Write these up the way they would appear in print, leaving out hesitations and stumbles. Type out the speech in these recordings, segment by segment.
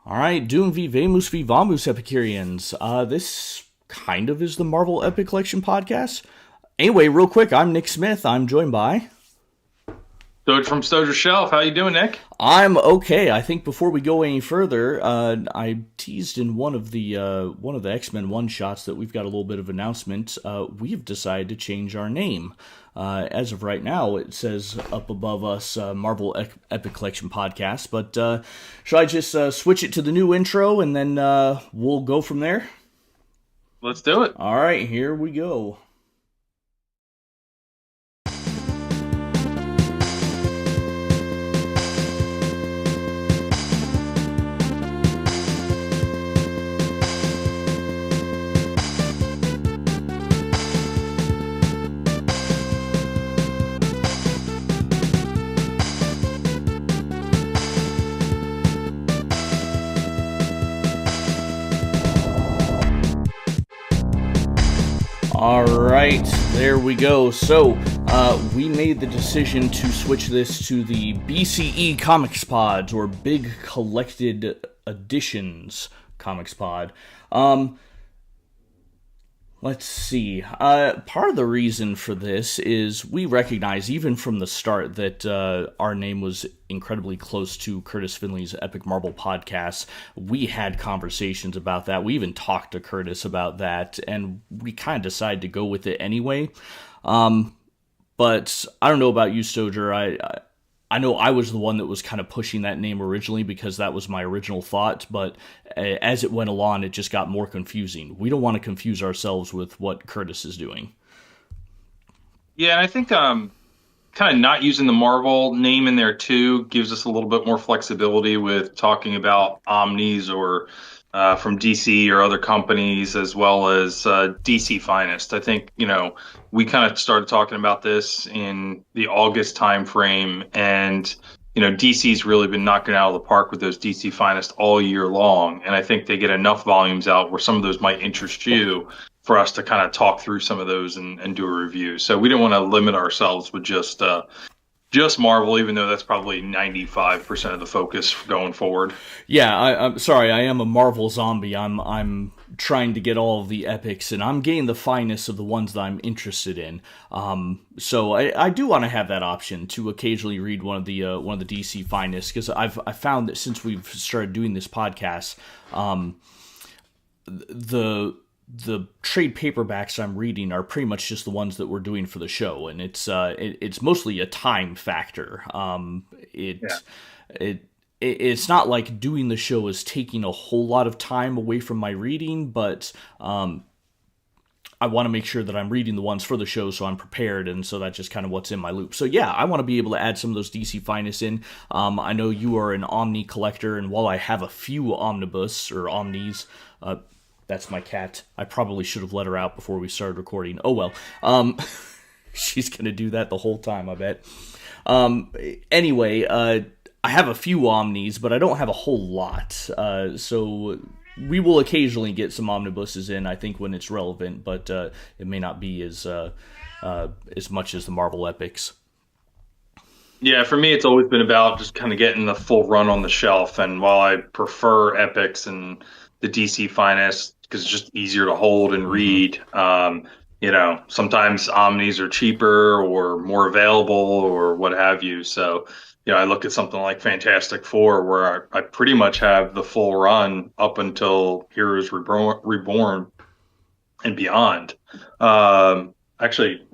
All right, Doom v Vamus v Vamus Epicureans. This kind of is the Marvel Epic Collection podcast. Anyway, real quick, I'm Nick Smith. I'm joined by. Stojr from Stojr Shelf. How you doing, Nick? I'm okay. I think before we go any further, I teased in one of the X-Men one shots that we've got a little bit of announcement. We've decided to change our name. As of right now, it says up above us Marvel Epic Collection podcast. But should I just switch it to the new intro and then we'll go from there? Let's do it. All right, here we go. All right, there we go. So, we made the decision to switch this to the BCE Comics Pods, or Big Collected Editions Comics Pod. Let's see. Part of the reason for this is we recognize, even from the start, that our name was incredibly close to Curtis Finley's Epic Marvel podcast. We had conversations about that. We even talked to Curtis about that, and we kind of decided to go with it anyway. But I don't know about you, Stojr. I know I was the one that was kind of pushing that name originally because that was my original thought, but as it went along, it just got more confusing. We don't want to confuse ourselves with what Curtis is doing. Yeah, and I think kind of not using the Marvel name in there too gives us a little bit more flexibility with talking about Omnis or from DC or other companies, as well as DC Finest. I think, we kind of started talking about this in the August time frame, and DC's really been knocking it out of the park with those DC Finest all year long, and I think they get enough volumes out where some of those might interest you for us to kind of talk through some of those and do a review. So we didn't want to limit ourselves with just Marvel, even though that's probably 95% of the focus going forward. Yeah, I'm sorry. I am a Marvel zombie. I'm trying to get all of the epics, and I'm getting the finest of the ones that I'm interested in. So I do want to have that option to occasionally read one of the DC finest, because I found that since we've started doing this podcast, the trade paperbacks I'm reading are pretty much just the ones that we're doing for the show, and it's mostly a time factor. It's not like doing the show is taking a whole lot of time away from my reading, but I want to make sure that I'm reading the ones for the show so I'm prepared, and so that's just kind of what's in my loop. So yeah, I want to be able to add some of those DC finest in. I know you are an Omni collector, and while I have a few Omnibus or Omnis, that's my cat. I probably should have let her out before we started recording. Oh well. She's going to do that the whole time, I bet. Anyway, I have a few Omnis, but I don't have a whole lot. So we will occasionally get some omnibuses in, I think, when it's relevant, but it may not be as much as the Marvel Epics. Yeah, for me, it's always been about just kind of getting the full run on the shelf. And while I prefer Epics and the DC Finest, because it's just easier to hold and read, sometimes Omnis are cheaper or more available or what have you. So, I look at something like Fantastic Four, where I pretty much have the full run up until Heroes Reborn and beyond. Actually,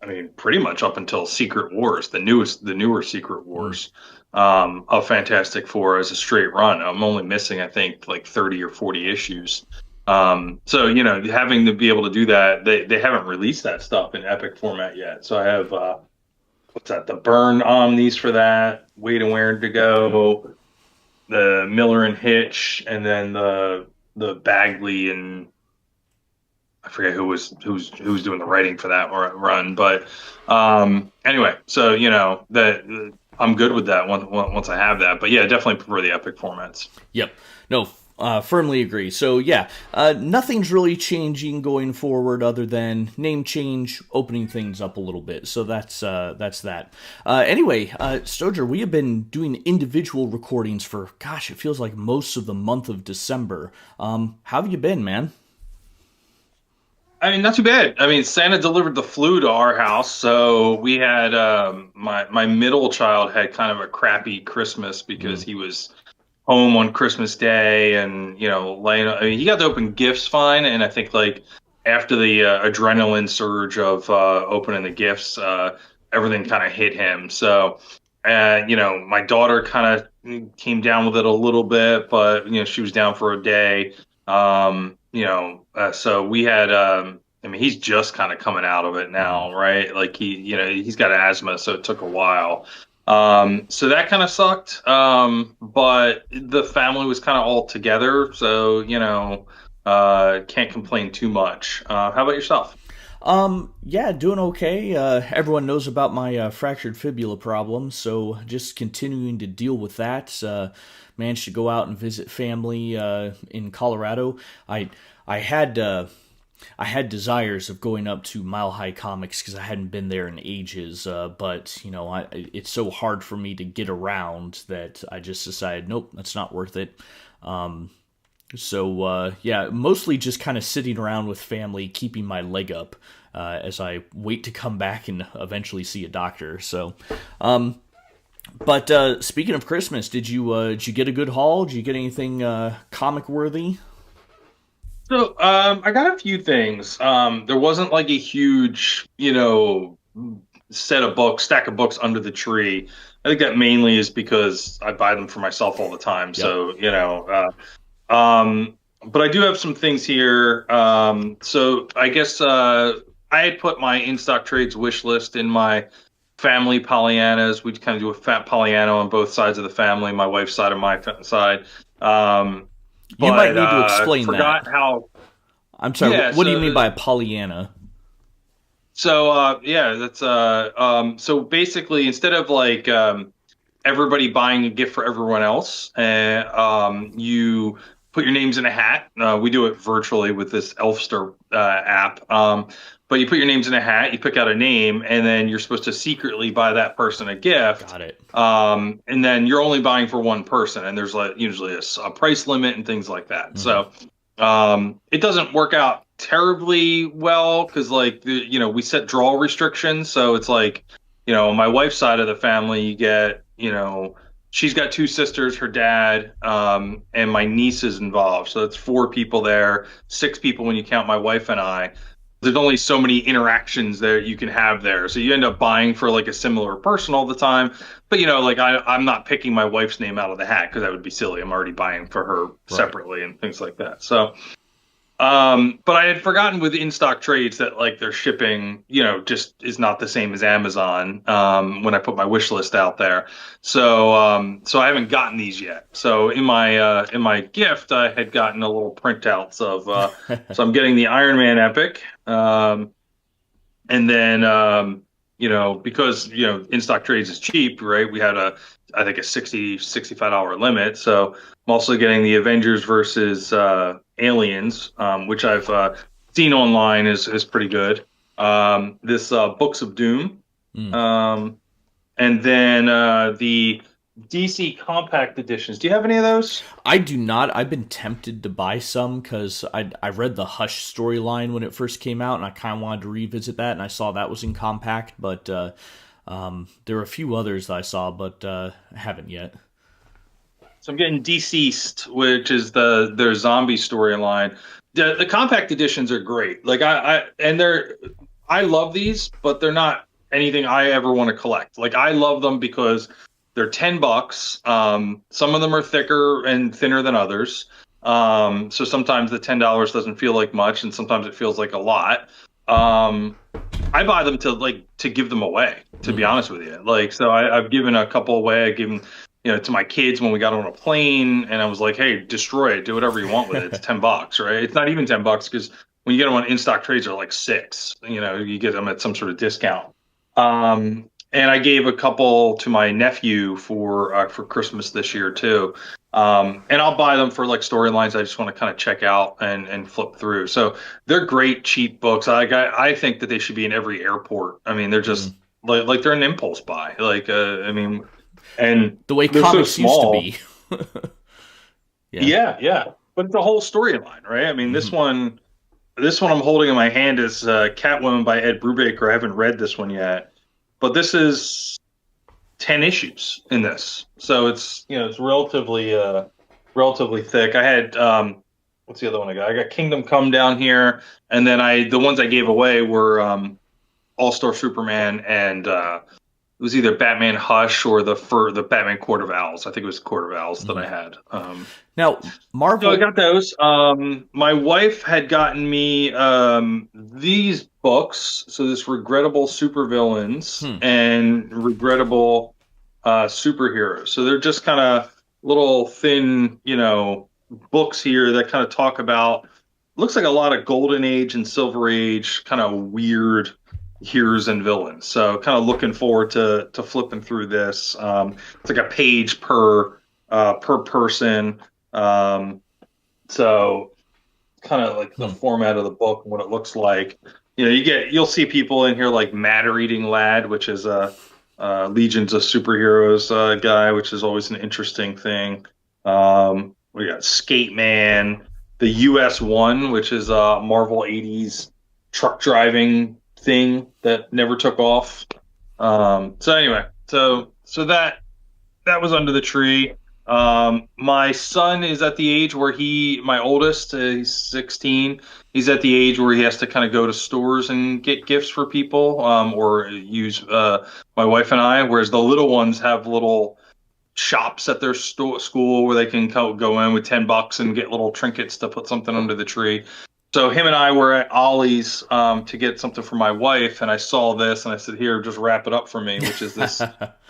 I mean, pretty much up until Secret Wars, the newer Secret Wars of Fantastic Four as a straight run. I'm only missing, I think, like 30 or 40 issues. So, having to be able to do that, they haven't released that stuff in Epic format yet. So I have, what's that, the Burn Omnis for that, Wait and Where to Go, the Miller and Hitch, and then the Bagley, and I forget who's doing the writing for that run, but anyway, so that I'm good with that once I have that. But yeah, definitely prefer the Epic formats. Yep. No, Firmly agree. So yeah, nothing's really changing going forward other than name change, opening things up a little bit. So that's that. Anyway, Stoger, we have been doing individual recordings for gosh, it feels like most of the month of December. How have you been, man? I mean, not too bad. I mean, Santa delivered the flu to our house, so we had my middle child had kind of a crappy Christmas because Mm, he was home on Christmas Day, and laying. I mean, he got to open gifts fine, and I think like after the adrenaline surge of opening the gifts, everything kind of hit him. So, my daughter kind of came down with it a little bit, but she was down for a day. So we had. I mean, he's just kind of coming out of it mm. now, right? Like he's got asthma, so it took a while. So that kind of sucked. But the family was kind of all together, so can't complain too much. How about yourself? Yeah, doing okay. Everyone knows about my fractured fibula problem, so just continuing to deal with that. Managed to go out and visit family in Colorado. I had I had desires of going up to Mile High Comics because I hadn't been there in ages, but it's so hard for me to get around that I just decided, nope, that's not worth it. Yeah, mostly just kind of sitting around with family, keeping my leg up as I wait to come back and eventually see a doctor. But speaking of Christmas, did you get a good haul? Did you get anything comic worthy? So, I got a few things. There wasn't like a huge, stack of books under the tree. I think that mainly is because I buy them for myself all the time. Yep. So, but I do have some things here. So I guess I had put my in stock trades wish list in my family Pollyannas. We kind of do a fat Pollyanna on both sides of the family, my wife's side and my side. Um, You might but need to explain that. forgot how. I'm sorry. Yeah, What do you mean by a Pollyanna? yeah, that's so basically instead of like everybody buying a gift for everyone else. And you put your names in a hat. We do it virtually with this Elfster app. But you put your names in a hat, you pick out a name, and then you're supposed to secretly buy that person a gift. Got it. And then you're only buying for one person, and there's like usually a price limit and things like that. Hmm. So it doesn't work out terribly well because like we set draw restrictions, so it's like my wife's side of the family, you get, she's got two sisters, her dad, and my niece is involved. So that's four people there, six people when you count my wife and I. There's only so many interactions that you can have there. So you end up buying for like a similar person all the time. But, like I'm not picking my wife's name out of the hat because that would be silly. I'm already buying for her Right. separately and things like that. So but I had forgotten with in-stock trades that like their shipping, just is not the same as Amazon when I put my wish list out there. So I haven't gotten these yet. So in my gift, I had gotten a little printouts of so I'm getting the Iron Man Epic, and then because in-stock trades is cheap, right? We had I think a $65 limit. So I'm also getting the Avengers versus Aliens, which I've seen online is pretty good. This Books of Doom, Mm. um, and then the DC Compact editions. Do you have any of those? I do not. I've been tempted to buy some because I read the Hush storyline when it first came out, and I kind of wanted to revisit that, and I saw that was in compact, but there are a few others that I saw, but haven't yet. So I'm getting Deceased, which is their zombie storyline. The compact editions are great. Like I love these, but they're not anything I ever want to collect. Like I love them because they're $10. Some of them are thicker and thinner than others. So sometimes the $10 doesn't feel like much, and sometimes it feels like a lot. Um, I buy them to give them away, to be Mm. honest with you. Like, so I've given a couple away. I give them, to my kids when we got on a plane, and I was like, hey, destroy it, do whatever you want with it. It's $10, right? It's not even $10 because when you get them on in stock trades, they're like six. You get them at some sort of discount. And I gave a couple to my nephew for Christmas this year too. And I'll buy them for like storylines I just want to kind of check out and flip through. So they're great cheap books. I think that they should be in every airport. I mean, they're Mm. just like they're an impulse buy. Like I mean, and The way they're so comics used to small. be. Yeah. Yeah, yeah. But it's a whole storyline, right? I mean, Hmm. this one I'm holding in my hand is Catwoman by Ed Brubaker. I haven't read this one yet, but this is 10 issues in this. So it's relatively thick. I had what's the other one I got? I got Kingdom Come down here, and then the ones I gave away were All-Star Superman and it was either Batman Hush or the Batman Court of Owls. I think it was Court of Owls that Hmm. I had. Now, So I Marvel. got those. My wife had gotten me these books. So this Regrettable Supervillains Hmm. and Regrettable Superheroes. So they're just kind of little thin, books here that kind of talk about. Looks like a lot of Golden Age and Silver Age kind of weird heroes and villains. So kind of looking forward to flipping through this. It's like a page per person. Um, so kind of like the Hmm. format of the book and what it looks like. You'll see people in here like Matter Eating Lad, which is a Legions of Superheroes guy, which is always an interesting thing. We got Skate Man, the US One, which is a Marvel '80s truck driving thing that never took off. So anyway, so that was under the tree. My son is at the age where my oldest, he's 16. He's at the age where he has to kind of go to stores and get gifts for people, or use my wife and I. Whereas the little ones have little shops at their school where they can go in with $10 and get little trinkets to put something under the tree. So him and I were at Ollie's to get something for my wife, and I saw this and I said, "Here, just wrap it up for me," which is this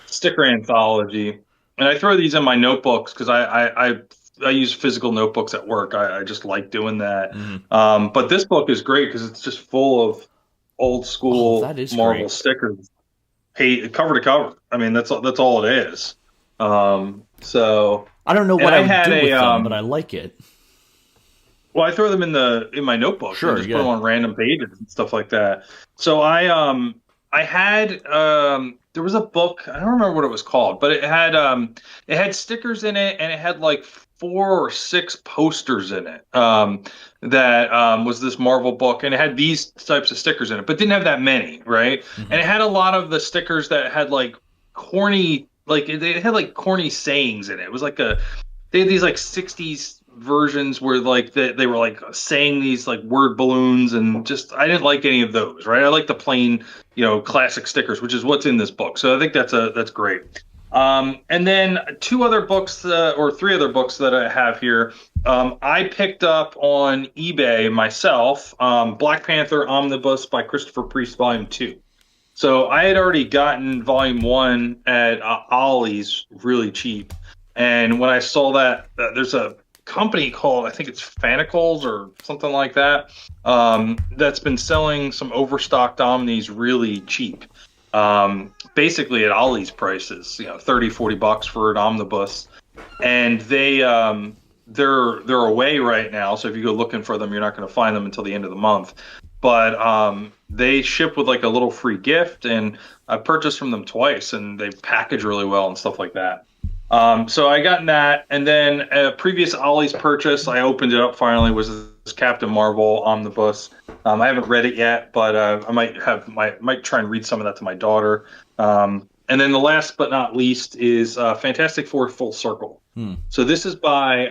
sticker anthology. And I throw these in my notebooks because I use physical notebooks at work. I just like doing that. Hmm. But this book is great because it's just full of old Oh, school that is Marvel great. stickers, cover to cover. I mean, that's all it is. So, I don't know and what I I would had do a with them, but I like it. well, I throw them in my notebook and Sure. just put them Yeah. on random pages and stuff like that. So I had there was a book, I don't remember what it was called, but it had stickers in it and it had like 4 or 6 posters in it. That was this Marvel book and it had these types of stickers in it, but didn't have that many, right? Hmm. And it had a lot of the stickers that had like corny like they had like corny sayings in it. It was like they had these like 60s versions where like they were like saying these like word balloons and just I didn't like any of those, right? I like the plain, classic stickers, which is what's in this book. So I think that's great. And then 2 other books or 3 other books that I have here. I picked up on eBay myself, Black Panther Omnibus by Christopher Priest, Volume 2. So I had already gotten volume one at Ollie's really cheap, and when I saw that there's a company called I think it's Fanicles or something like that, that's been selling some overstocked Omnis really cheap, basically at Ollie's prices, 30-40 bucks for an omnibus, and they're away right now. So if you go looking for them, you're not going to find them until the end of the month. But they ship with like a little free gift, and I purchased from them twice, and they package really well and stuff like that. So I got that, and then a previous Ollie's purchase, I opened it up finally, was this Captain Marvel omnibus. I haven't read it yet, but I might try and read some of that to my daughter. And then the last but not least is Fantastic Four Full Circle. Hmm. So this is by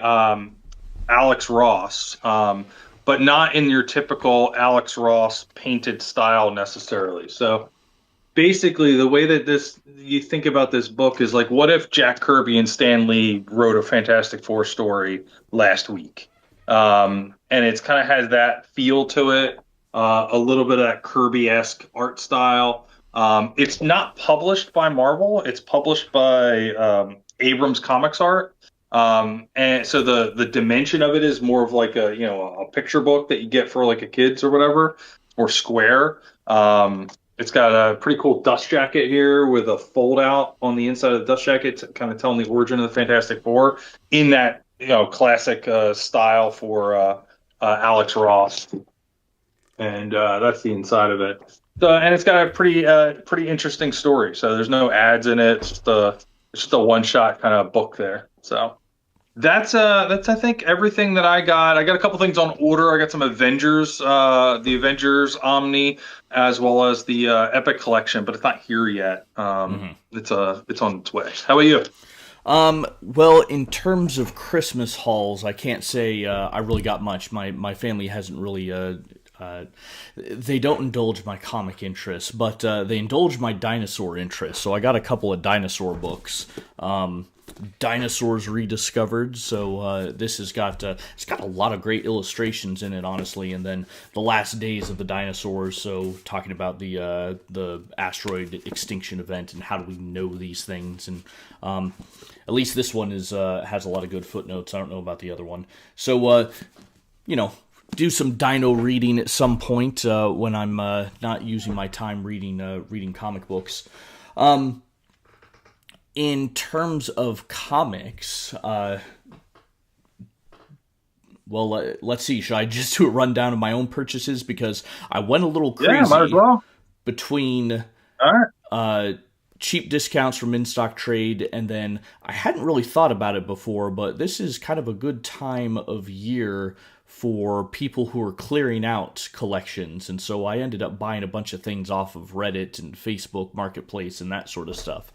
Alex Ross, but not in your typical Alex Ross painted style necessarily. So basically, the way that this you think about this book is like, what if Jack Kirby and Stan Lee wrote a Fantastic Four story last week? And it's kind of has that feel to it, a little bit of that Kirby-esque art style. It's not published by Marvel; it's published by Abrams Comics Art. And so the dimension of it is more of like a picture book that you get for like a kids or whatever, or square. It's got a pretty cool dust jacket here with a fold out on the inside of the dust jacket to kind of telling the origin of the Fantastic Four in that classic style for Alex Ross, and that's the inside of it. So, and it's got a pretty interesting story. So there's no ads in it. It's just a one shot kind of book there. So that's I think everything that I got. I got a couple things on order. I got some Avengers, the Avengers Omni, as well as the Epic Collection, but it's not here yet. It's on its way. How about you? Well, in terms of Christmas hauls, I can't say I really got much. My family hasn't really. They don't indulge my comic interests, but they indulge my dinosaur interests. So I got a couple of dinosaur books. Dinosaurs Rediscovered. So this has got it's got a lot of great illustrations in it, honestly. And then the last days of the dinosaurs. So talking about the asteroid extinction event and how do we know these things. And at least this one is has a lot of good footnotes. I don't know about the other one. So do some dino reading at some point when I'm not using my time reading comic books. In terms of comics, let's see. Should I just do a rundown of my own purchases? Because I went a little Yeah, might as crazy well. between All right. cheap discounts from in-stock trade, and then I hadn't really thought about it before, but this is kind of a good time of year for people who are clearing out collections, and so I ended up buying a bunch of things off of Reddit and Facebook Marketplace and that sort of stuff.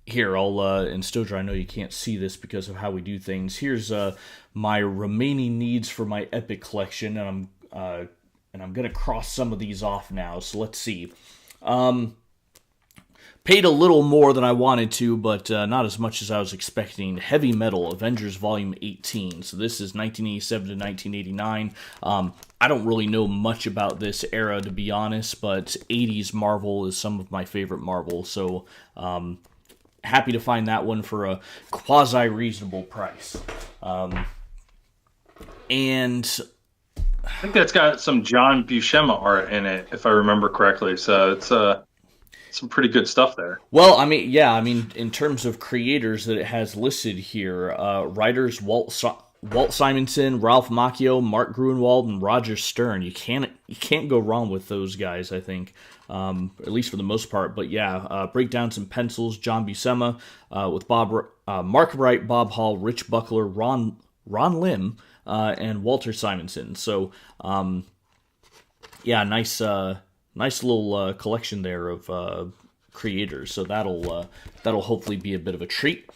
Here, I'll, and Stojr, I know you can't see this because of how we do things. Here's, my remaining needs for my Epic collection, and I'm gonna cross some of these off now, so let's see. Paid a little more than I wanted to, but not as much as I was expecting. Heavy Metal, Avengers Volume 18. So this is 1987 to 1989. I don't really know much about this era, to be honest, but 80s Marvel is some of my favorite Marvel, so happy to find that one for a quasi-reasonable price. And I think that's got some John Buscema art in it, if I remember correctly. So it's some pretty good stuff there. well, I mean, in terms of creators that it has listed here, writers Walt Simonson, Ralph Macchio, Mark Gruenwald, and Roger Stern. You can't go wrong with those guys, I think, at least for the most part. But yeah, breakdowns and pencils, John Buscema, with Mark Wright, Bob Hall, Rich Buckler, Ron Lim, and Walter Simonson. So yeah, nice little collection there of creators. So that'll hopefully be a bit of a treat.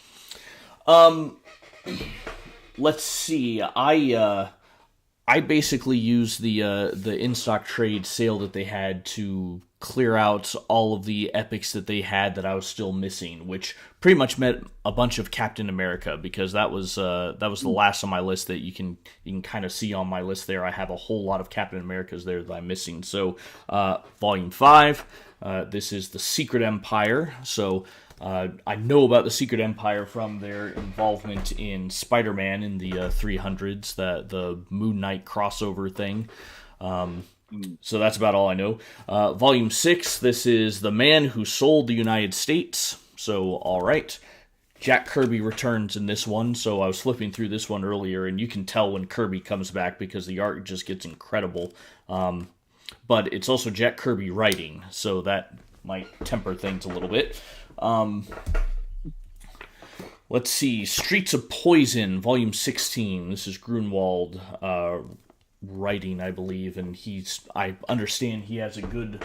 Let's see. I basically used the in-stock trade sale that they had to clear out all of the epics that they had that I was still missing, which pretty much meant a bunch of Captain America, because that was the last on my list that you can kind of see on my list there. I have a whole lot of Captain Americas there that I'm missing. So Volume 5, this is the Secret Empire. So I know about the Secret Empire from their involvement in Spider-Man in the 300s, the Moon Knight crossover thing. So that's about all I know. Volume 6, this is The Man Who Sold the United States. So, all right. Jack Kirby returns in this one, so I was flipping through this one earlier, and you can tell when Kirby comes back because the art just gets incredible. But it's also Jack Kirby writing, so that might temper things a little bit. Let's see. Streets of Poison, Volume 16. This is Grunwald writing, I believe, and I understand he has a good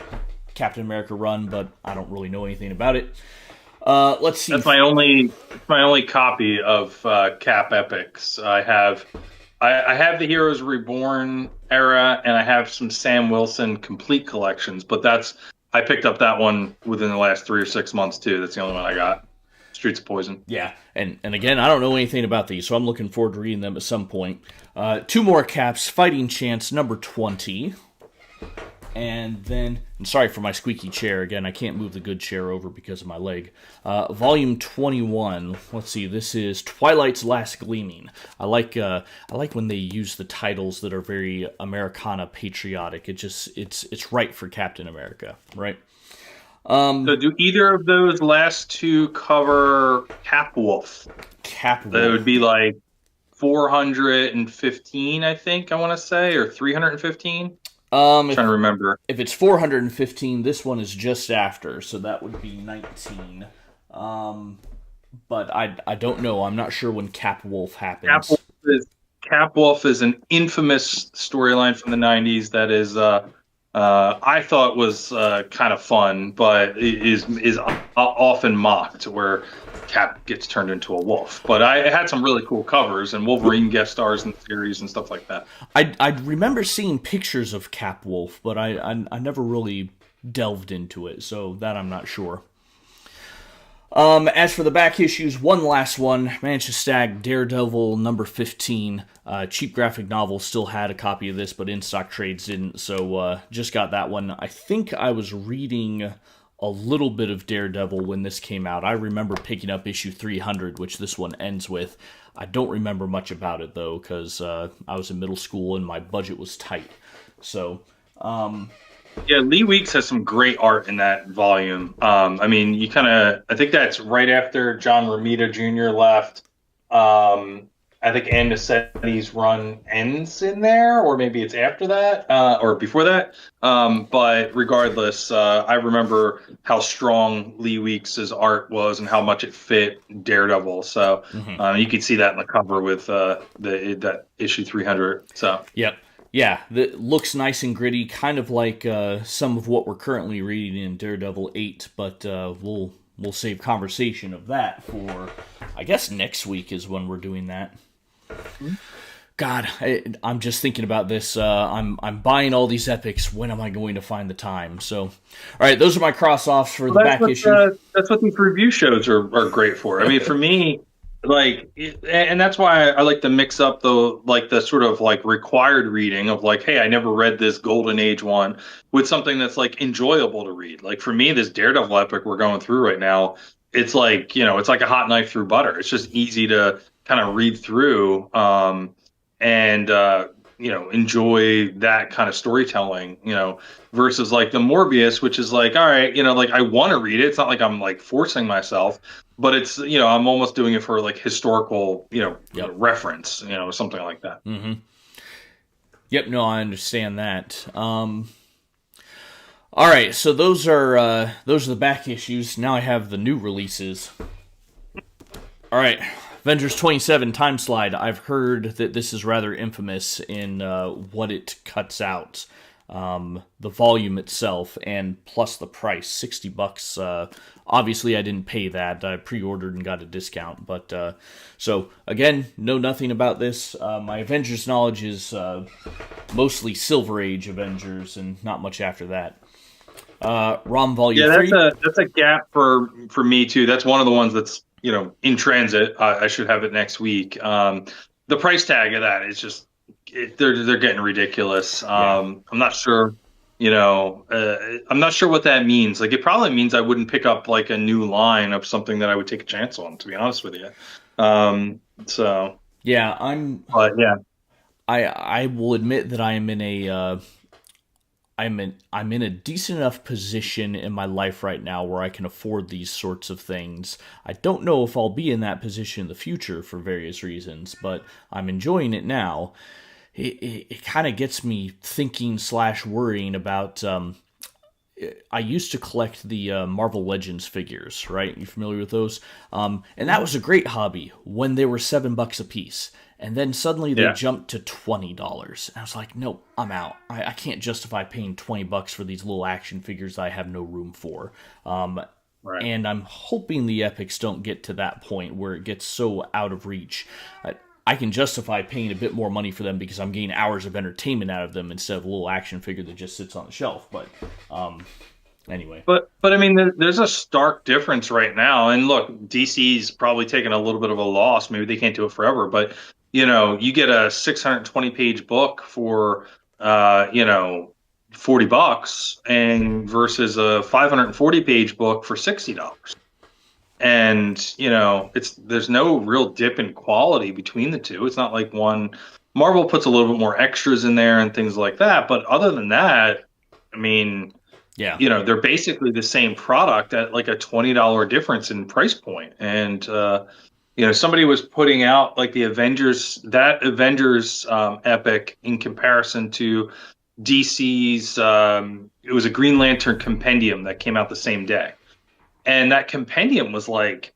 Captain America run, but I don't really know anything about it. Let's see. That's my only copy of Cap Epics. I have the Heroes Reborn era, and I have some Sam Wilson complete collections, but I picked up that one within the last 3 or 6 months too. That's the only one I got. Streets of Poison. Yeah, and again, I don't know anything about these, so I'm looking forward to reading them at some point. 2 more caps. Fighting Chance number 20. And then, and sorry for my squeaky chair again. I can't move the good chair over because of my leg. Volume 21. Let's see. This is Twilight's Last Gleaming. I like when they use the titles that are very Americana patriotic. It's right for Captain America, right? So do either of those last two cover Capwolf? Cap That would Wolf. be like 415, I think I want to say, or 315. Trying If to remember. if it's 415, this one is just after, so that would be 19. Um, but I don't know. I'm not sure when Cap Wolf Capwolf happens. is Capwolf is an infamous storyline from the 90s that is I thought was kind of fun, but is often mocked where Cap gets turned into a wolf. But it had some really cool covers and Wolverine guest stars in the series and stuff like that. I remember seeing pictures of Cap Wolf, but I never really delved into it, so that I'm not sure. As for the back issues, one last one, managed to snag Daredevil number 15. Cheap graphic novel still had a copy of this, but in stock trades didn't, so just got that one. I think I was reading a little bit of Daredevil when this came out. I remember picking up issue 300, which this one ends with. I don't remember much about it, though, because I was in middle school and my budget was tight. So, Yeah, Lee Weeks has some great art in that volume. I mean, I think that's right after John Romita Jr. left. I think Ann Nessetti's run ends in there, or maybe it's after that, or before that. But regardless, I remember how strong Lee Weeks's art was and how much it fit Daredevil. So mhm. you can see that in the cover with that issue 300. So. Yep. Yeah, that looks nice and gritty, kind of like some of what we're currently reading in Daredevil 8, but we'll save conversation of that for, I guess next week is when we're doing that. God, I'm just thinking about this. I'm buying all these epics. When am I going to find the time? So, all right, those are my cross offs for the Well, back issue. that's what these review shows are great for. I mean, for me, and that's why I like to mix up the sort of like required reading of like, hey, I never read this Golden Age one with something that's like enjoyable to read. Like for me, this Daredevil epic we're going through right now, it's like it's like a hot knife through butter. It's just easy to kind of read through, and enjoy that kind of storytelling. Versus like the Morbius, which is like, all right, like I want to read it. It's not like I'm like forcing myself, but it's I'm almost doing it for like historical Yep. reference, something like that. Yep. No, I understand that. All right, so those are the back issues. Now I have the new releases. All right, Avengers 27 Time Slide. I've heard that this is rather infamous in what it cuts out. The volume itself and plus the price, $60. Obviously, I didn't pay that. I pre-ordered and got a discount. But so again, know nothing about this. My Avengers knowledge is mostly Silver Age Avengers and not much after that. ROM Volume Yeah, 3. that's a gap for me too. That's one of the ones that's in transit. I should have it next week. The price tag of that is just they're getting ridiculous. Yeah. I'm not sure. I'm not sure what that means. Like, it probably means I wouldn't pick up like a new line of something that I would take a chance on, to be honest with you. So, Yeah, but yeah, I will admit that I am in a I'm in a decent enough position in my life right now where I can afford these sorts of things. I don't know if I'll be in that position in the future for various reasons, but I'm enjoying it now. It kind of gets me thinking slash worrying about. I used to collect the Marvel Legends figures, right? You familiar with those? And that was a great hobby when they were $7 a piece. And then suddenly they yeah, jumped to $20. And I was like, nope, I'm out. I can't justify paying $20 for these little action figures I have no room for. right. And I'm hoping the epics don't get to that point where it gets so out of reach. I can justify paying a bit more money for them because I'm getting hours of entertainment out of them instead of a little action figure that just sits on the shelf. But anyway. But I mean, there's a stark difference right now. And look, DC's probably taking a little bit of a loss. Maybe they can't do it forever, but you get a 620 page book for $40 and versus a 540 page book for $60. And, it's there's no real dip in quality between the two. It's not like one Marvel puts a little bit more extras in there and things like that, but other than that, I mean, Yeah. they're basically the same product at like a $20 difference in price point. And somebody was putting out like the Avengers epic in comparison to DC's it was a Green Lantern compendium that came out the same day. And that compendium was like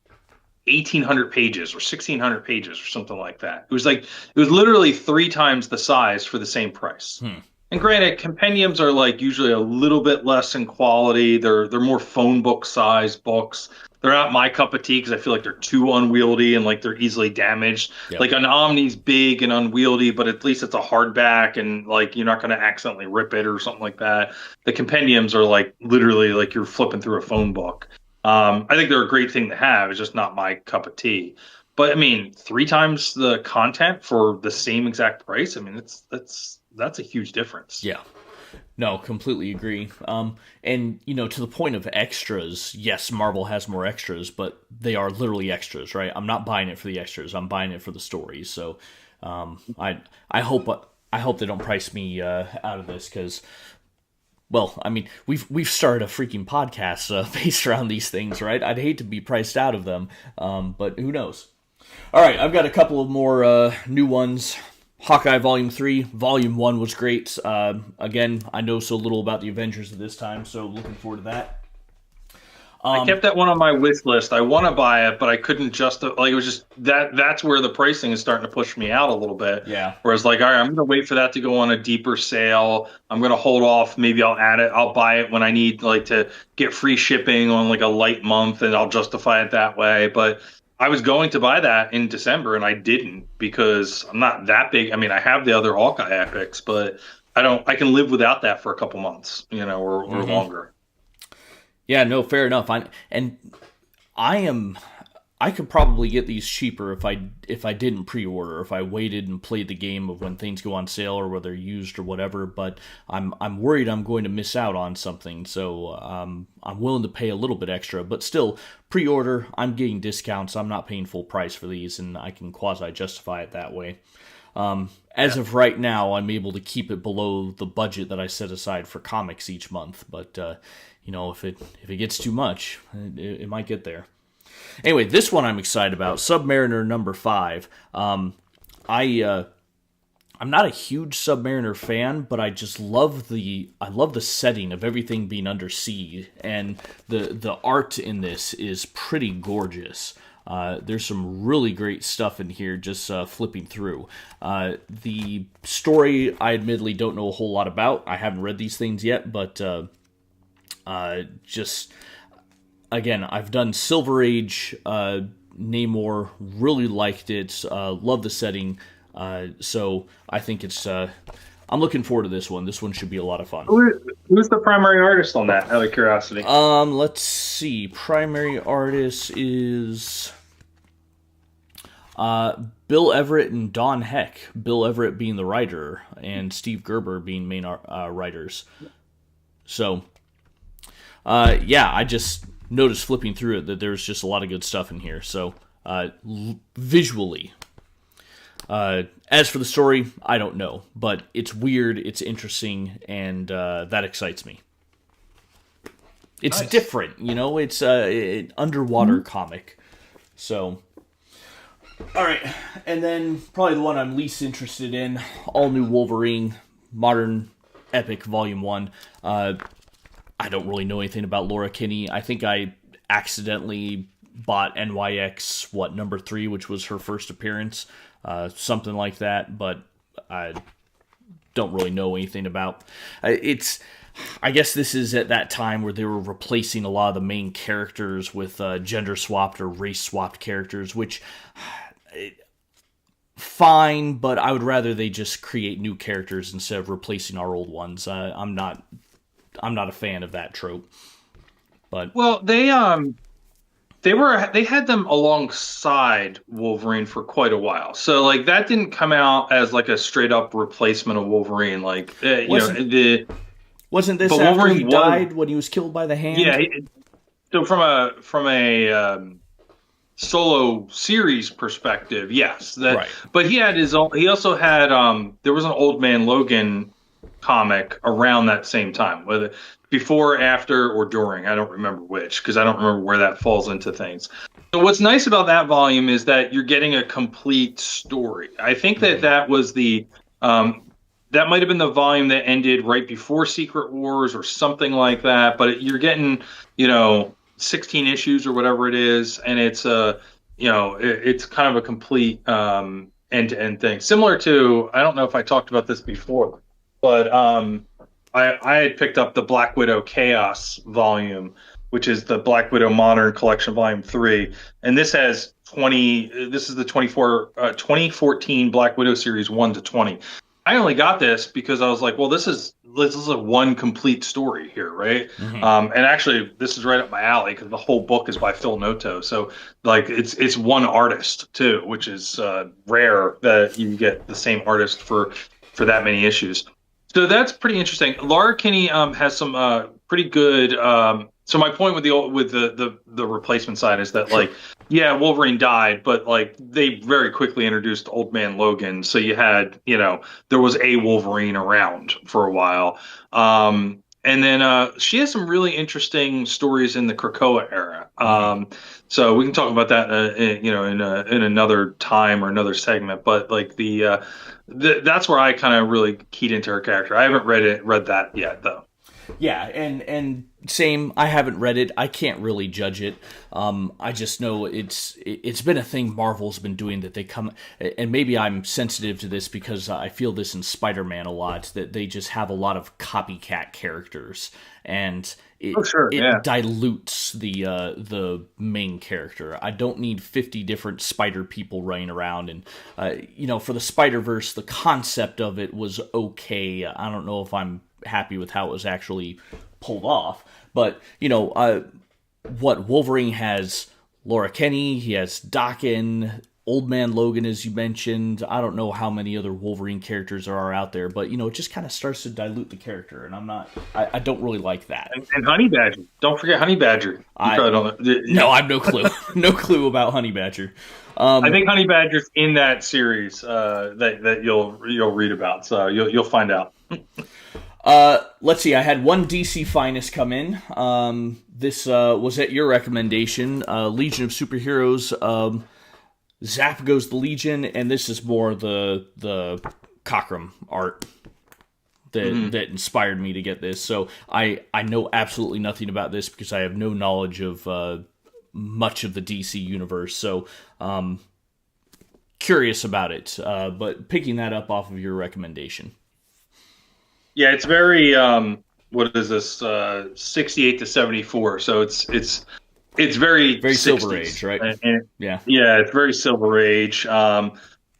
1,800 pages or 1,600 pages or something like that. It was literally 3 times the size for the same price. Hmm. And granted, compendiums are like usually a little bit less in quality. They're more phone book size books. They're not my cup of tea because I feel like they're too unwieldy and like they're easily damaged. Yep. Like an Omni's big and unwieldy, but at least it's a hardback and like you're not going to accidentally rip it or something like that. The compendiums are like literally like you're flipping through a phone book. I think they're a great thing to have. It's just not my cup of tea. But I mean, 3 times the content for the same exact price. I mean, that's a huge difference. Yeah. No, completely agree. And to the point of extras, yes, Marvel has more extras, but they are literally extras, right? I'm not buying it for the extras. I'm buying it for the stories. So, I hope they don't price me out of this because, well, I mean, we've started a freaking podcast based around these things, right? I'd hate to be priced out of them, but who knows? All right, I've got a couple of more new ones. Hawkeye Volume 3. Volume 1 was great. Again, I know so little about the Avengers at this time, so looking forward to that. I kept that one on my wish list. I want to buy it, but I couldn't it was just that's where the pricing is starting to push me out a little bit. Yeah. Whereas like, all right, I'm going to wait for that to go on a deeper sale. I'm going to hold off. Maybe I'll buy it when I need like to get free shipping on like a light month and I'll justify it that way. But I was going to buy that in December and I didn't because I'm not that big. I mean, I have the other Hawkeye epics, but I can live without that for a couple months, or longer. Yeah, no, fair enough. I could probably get these cheaper if I didn't pre-order, if I waited and played the game of when things go on sale or whether used or whatever. But I'm worried I'm going to miss out on something, so I'm willing to pay a little bit extra. But still, pre-order, I'm getting discounts. I'm not paying full price for these, and I can quasi justify it that way. As of right now, I'm able to keep it below the budget that I set aside for comics each month. But if it gets too much, it might get there. Anyway, this one I'm excited about. Submariner number 5. I'm not a huge Submariner fan, but I just love the setting of everything being under sea, and the art in this is pretty gorgeous. There's some really great stuff in here just flipping through. The story I admittedly don't know a whole lot about. I haven't read these things yet, but just again, I've done Silver Age Namor, really liked it, love the setting, so I think it's I'm looking forward to this one. This one should be a lot of fun. Who's the primary artist on that, out of curiosity? Let's see. Primary artist is Bill Everett and Don Heck. Bill Everett being the writer, and Steve Gerber being main writers. So, yeah, I just noticed flipping through it that there's just a lot of good stuff in here. So, visually. As for the story, I don't know, but it's weird, it's interesting, and that excites me. It's Nice. different, it's an underwater comic. So, all right, and then probably the one I'm least interested in, All New Wolverine, Modern Epic Volume 1. I don't really know anything about Laura Kinney. I think I accidentally bought NYX, number 3, which was her first appearance. Something like that, but I don't really know anything about. I guess this is at that time where they were replacing a lot of the main characters with gender-swapped or race-swapped characters, which, fine, but I would rather they just create new characters instead of replacing our old ones. I'm not a fan of that trope. But Well, they had them alongside Wolverine for quite a while. So like that didn't come out as like a straight up replacement of Wolverine. Like Wasn't this But after he Wolverine was, died when he was killed by the yeah. Hand? So from a solo series perspective, yes. That, Right. but he had his own. He also had there was an Old Man Logan comic around that same time, whether before, after, or during. I don't remember which because I don't remember where that falls into things. So what's nice about that volume is that you're getting a complete story. I think that Hmm. that was the that might have been the volume that ended right before Secret Wars or something like that. But you're getting, 16 issues or whatever it is, and it's it's kind of a complete end-to-end thing. Similar to, I don't know if I talked about this before, but I had picked up the Black Widow Chaos volume, which is the Black Widow Modern Collection Volume 3, and this has 20. This is the 2014 Black Widow series 1 to 20. I only got this because I was like, well, this is a one complete story here, right? Hmm. And actually, this is right up my alley because the whole book is by Phil Noto. So like, it's one artist too, which is rare that you get the same artist for that many issues. So that's pretty interesting. Laura Kinney has some pretty good. So my point with the replacement side is that, Sure. like, yeah, Wolverine died, but like they very quickly introduced Old Man Logan, so you had, there was a Wolverine around for a while. And then she has some really interesting stories in the Krakoa era. Hmm. So we can talk about that, in another time or another segment. But like that's where I kind of really keyed into her character. I haven't read that yet though. Yeah, and same. I haven't read it. I can't really judge it. I just know it's been a thing Marvel's been doing that they come, and maybe I'm sensitive to this because I feel this in Spider-Man a lot, that they just have a lot of copycat characters, and Oh, sure, it yeah. dilutes the main character. I don't need 50 different spider people running around, and for the Spider-Verse, the concept of it was okay. I don't know if I'm happy with how it was actually pulled off. But what Wolverine has Laura Kinney, he has Dokken, Old Man Logan, as you mentioned. I don't know how many other Wolverine characters there are out there, but it just kind of starts to dilute the character, and I don't really like that. And Honey Badger. Don't forget Honey Badger. You I probably don't know. No, I have no clue, no clue about Honey Badger. I Um, think Honey Badger's in that series that you'll read about, so you'll find out. let's see. I had one DC Finest come in. This was at your recommendation. Legion of Superheroes. Zap goes the Legion, and this is more the Cockrum art that inspired me to get this. So I know absolutely nothing about this because I have no knowledge of much of the DC universe. So curious about it. But picking that up off of your recommendation. Yeah, it's very what is this 68 to 74. So it's very Very Silver Age, 60s. right? And Yeah. yeah, it's very Silver Age.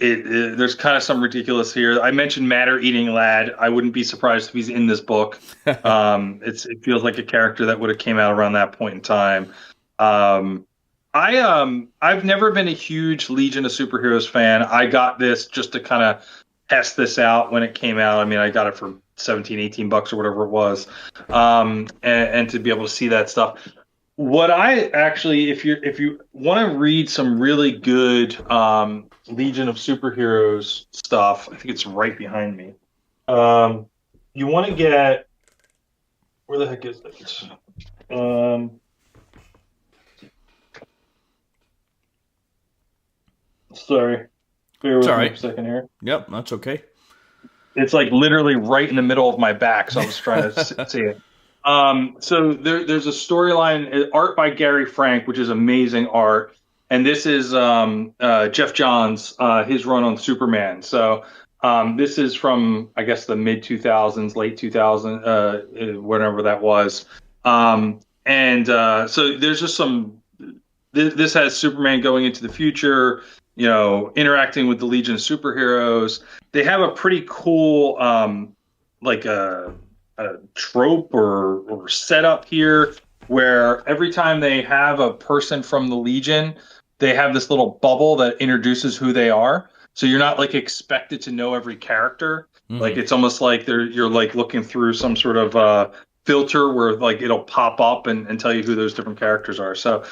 There's kind of some ridiculous here. I mentioned Matter Eating Lad. I wouldn't be surprised if he's in this book. It feels like a character that would have came out around that point in time. Um, I've never been a huge Legion of Superheroes fan. I got this just to kind of test this out when it came out. I mean, I got it for 17, $18 or whatever it was. And to be able to see that stuff. What I actually, if you want to read some really good Legion of Superheroes stuff, I think it's right behind me. Um, you want to get, where the heck is it? Sorry, bear It's with all me for right. a second here. Yep, that's okay. It's like literally right in the middle of my back, so I was trying to see it. So there's a storyline, art by Gary Frank, which is amazing art, and this is Jeff Johns, his run on Superman. So this is from, I guess, the mid 2000s, late 2000, whatever that was. And so there's just some. This has Superman going into the future, interacting with the Legion of Superheroes. They have a pretty cool, like a trope or setup here where every time they have a person from the Legion, they have this little bubble that introduces who they are. so you're not like expected to know every character. Like Hmm. it's almost like you're like looking through some sort of filter where like it'll pop up and tell you who those different characters are. So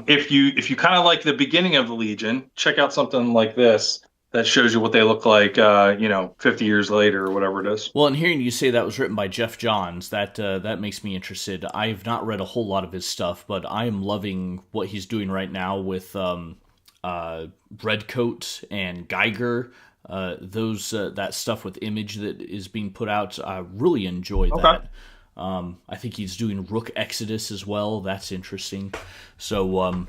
if you kind of like the beginning of the Legion, check out something like this that shows you what they look like 50 years later or whatever it is. Well, and hearing you say that was written by Jeff Johns, that makes me interested. I've not read a whole lot of his stuff, but I am loving what he's doing right now with Redcoat and Geiger. Those that stuff with Image that is being put out, I really enjoy Okay. that. I think he's doing Rook Exodus as well. That's interesting. So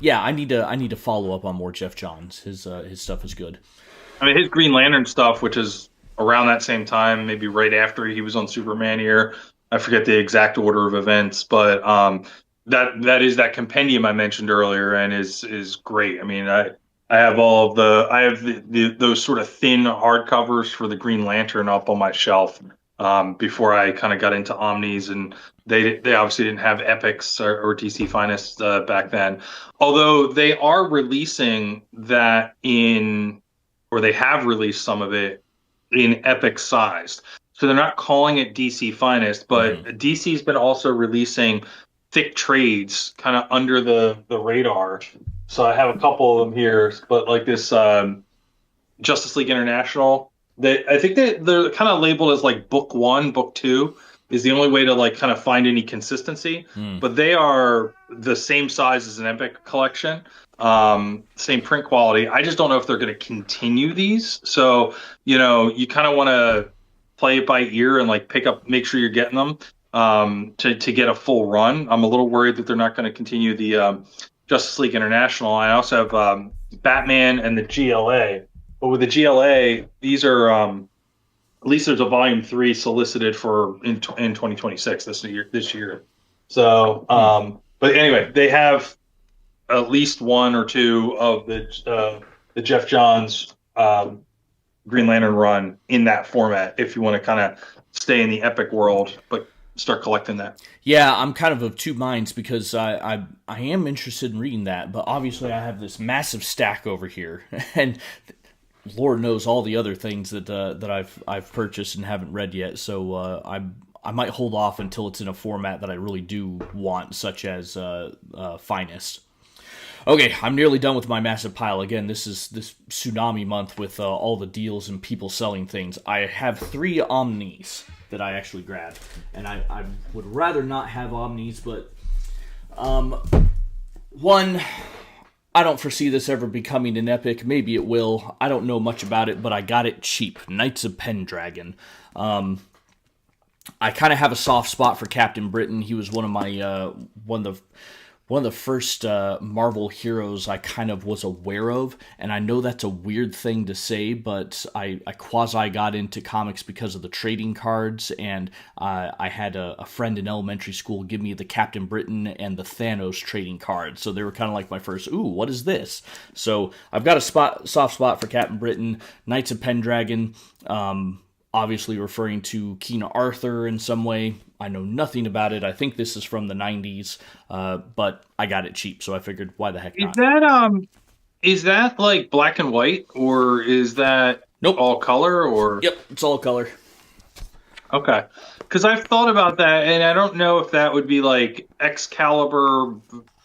yeah, I need to follow up on more Jeff Johns. His stuff is good. I mean, his Green Lantern stuff, which is around that same time, maybe right after he was on Superman here. I forget the exact order of events, but that is that compendium I mentioned earlier, and is great. I mean, I have all of I have those sort of thin hardcovers for the Green Lantern up on my shelf before I kind of got into Omnis, and they obviously didn't have Epics or DC Finest back then. Although they are releasing that in or they have released some of it in epic sized. So they're not calling it DC Finest, Hmm. but DC's been also releasing thick trades kind of under the radar. So I have a couple of them here, but like this Justice League International, I think they're kind of labeled as like book one, book two is the only way to like kind of find any consistency. Mm. But they are the same size as an Epic collection, same print quality. I just don't know if they're going to continue these. So you kind of want to play it by ear and like make sure you're getting them to get a full run. I'm a little worried that they're not going to continue the Justice League International. I also have Batman and the GLA. But with the GLA, these are at least there's a volume three solicited for in 2026 this year. So, Hmm. but anyway, they have at least one or two of the Jeff Johns Green Lantern run in that format if you want to kind of stay in the epic world, but start collecting that. Yeah, I'm kind of two minds because I am interested in reading that, but obviously I have this massive stack over here, and Lord knows all the other things that I've purchased and haven't read yet. So I might hold off until it's in a format that I really do want, such as Finest. Okay, I'm nearly done with my massive pile. Again, this is this tsunami month with all the deals and people selling things. I have 3 Omnis that I actually grabbed, and I would rather not have Omnis, but one, I don't foresee this ever becoming an epic. Maybe it will. I don't know much about it, but I got it cheap. Knights of Pendragon. I kind of have a soft spot for Captain Britain. He was one of my one of the first Marvel heroes I kind of was aware of, and I know that's a weird thing to say, but I quasi got into comics because of the trading cards, and I had a friend in elementary school give me the Captain Britain and the Thanos trading cards, so they were kind of like my first, ooh, what is this? So I've got a soft spot for Captain Britain, Knights of Pendragon, obviously referring to King Arthur in some way. I know nothing about it. I think this is from the 90s, but I got it cheap, so I figured, why the heck Is not? that like black and white or is that Nope. all color or Yep, it's all color. okay? Because I've thought about that, and I don't know if that would be like Excalibur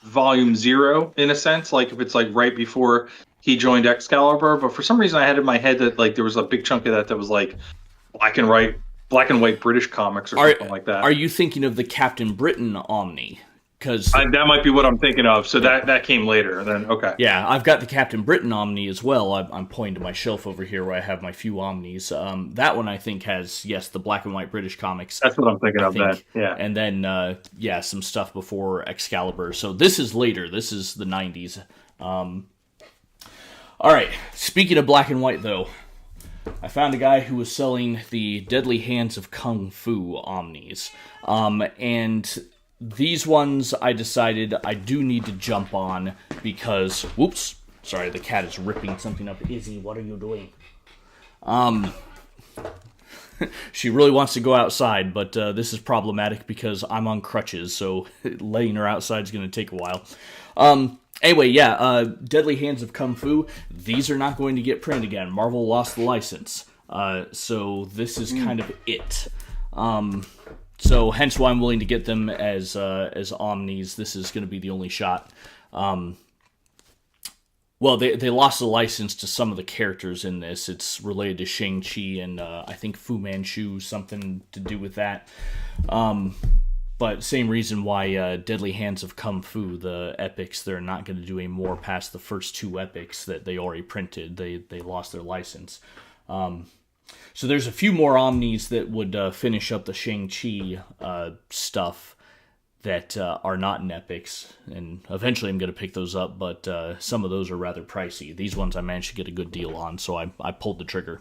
Volume Zero in a sense, like if it's like right before he joined Excalibur. But for some reason, I had in my head that like there was a big chunk of that was like black and white British comics or Are something like are that. you thinking of the Captain Britain Omni? Because That might be what I'm thinking of. So yeah, that came later. Then okay, yeah, I've got the Captain Britain Omni as well. I'm pointing to my shelf over here where I have my few Omnis. That one I think has, yes, the black and white British comics. that's what I'm thinking I of. Then think, yeah. and then yeah, some stuff before Excalibur. So this is later. This is the 90s. All right. Speaking of black and white, though, I found a guy who was selling the Deadly Hands of Kung Fu Omnis, and these ones I decided I do need to jump on because, whoops, sorry, the cat is ripping something up. Izzy, what are you doing? She really wants to go outside, but this is problematic because I'm on crutches, so letting her outside is going to take a while. Anyway, yeah, Deadly Hands of Kung Fu. These are not going to get printed again. Marvel lost the license, so this is kind of it. So hence why I'm willing to get them as omnis. This is going to be the only shot. Well, they lost the license to some of the characters in this. It's related to Shang-Chi and I think Fu Manchu, something to do with that. But same reason why Deadly Hands of Kung Fu, the epics, they're not going to do any more past the first two epics that they already printed. They lost their license. So there's a few more omnis that would finish up the Shang-Chi stuff that are not in epics, and eventually I'm going to pick those up, but some of those are rather pricey. These ones I managed to get a good deal on, so I pulled the trigger.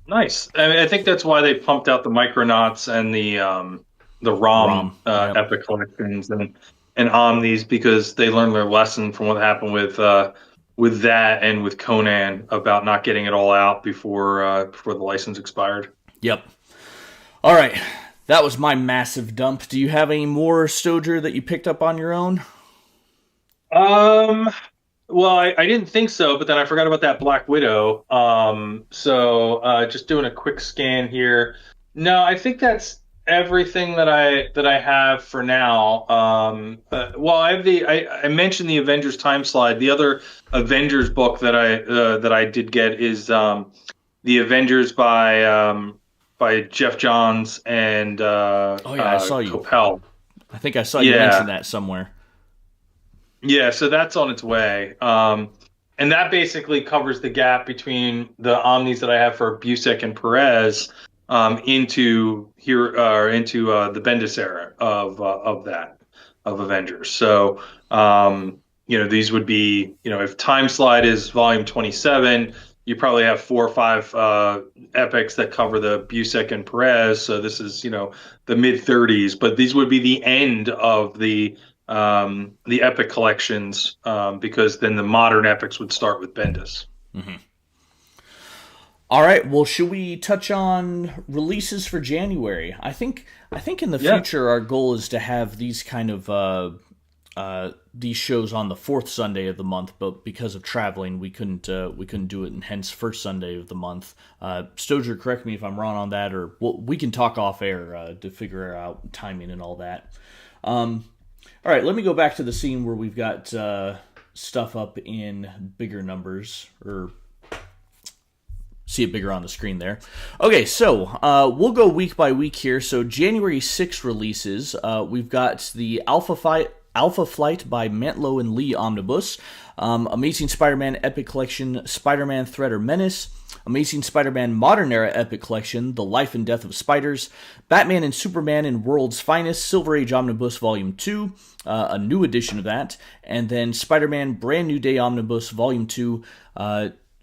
Nice. I mean, I think that's why they pumped out the Micronauts and the ROM ROM, yep. Epic collections and Omnis because they learned their lesson from what happened with that and with Conan about not getting it all out before the license expired. Yep. All right. That was my massive dump. Do you have any more Stoger that you picked up on your own? Um, well, I didn't think so, but then I forgot about that Black Widow. Just doing a quick scan here. No, I think that's everything that I have for now. Well, I mentioned the Avengers time slide. The other Avengers book that I did get is the Avengers by Jeff Johns and Oh yeah, I saw you. Coppell. I think I saw you Yeah, mention that somewhere. yeah. So that's on its way. And that basically covers the gap between the omnis that I have for Busek and Perez into the Bendis era of Avengers. So these would be if Time Slide is volume 27, you probably have four or five epics that cover the Busek and Perez. So this is the mid 30s, but these would be the end of the epic collections because then the modern epics would start with Bendis. Mm-hmm. All right. Well, should we touch on releases for January? I think in the Yeah. future our goal is to have these kind of these shows on the fourth Sunday of the month, but because of traveling, we couldn't do it, and hence first Sunday of the month. Stoger, correct me if I'm wrong on that, or we can talk off air to figure out timing and all that. All right, let me go back to the scene where we've got stuff up in bigger numbers, or see it bigger on the screen there. Okay, so we'll go week by week here. So January 6th releases, we've got the Alpha Flight by Mantlo and Lee Omnibus, Amazing Spider-Man Epic Collection, Spider-Man Threat or Menace, Amazing Spider-Man Modern Era Epic Collection, The Life and Death of Spiders, Batman and Superman in World's Finest, Silver Age Omnibus Volume 2, a new edition of that, and then Spider-Man Brand New Day Omnibus Volume 2.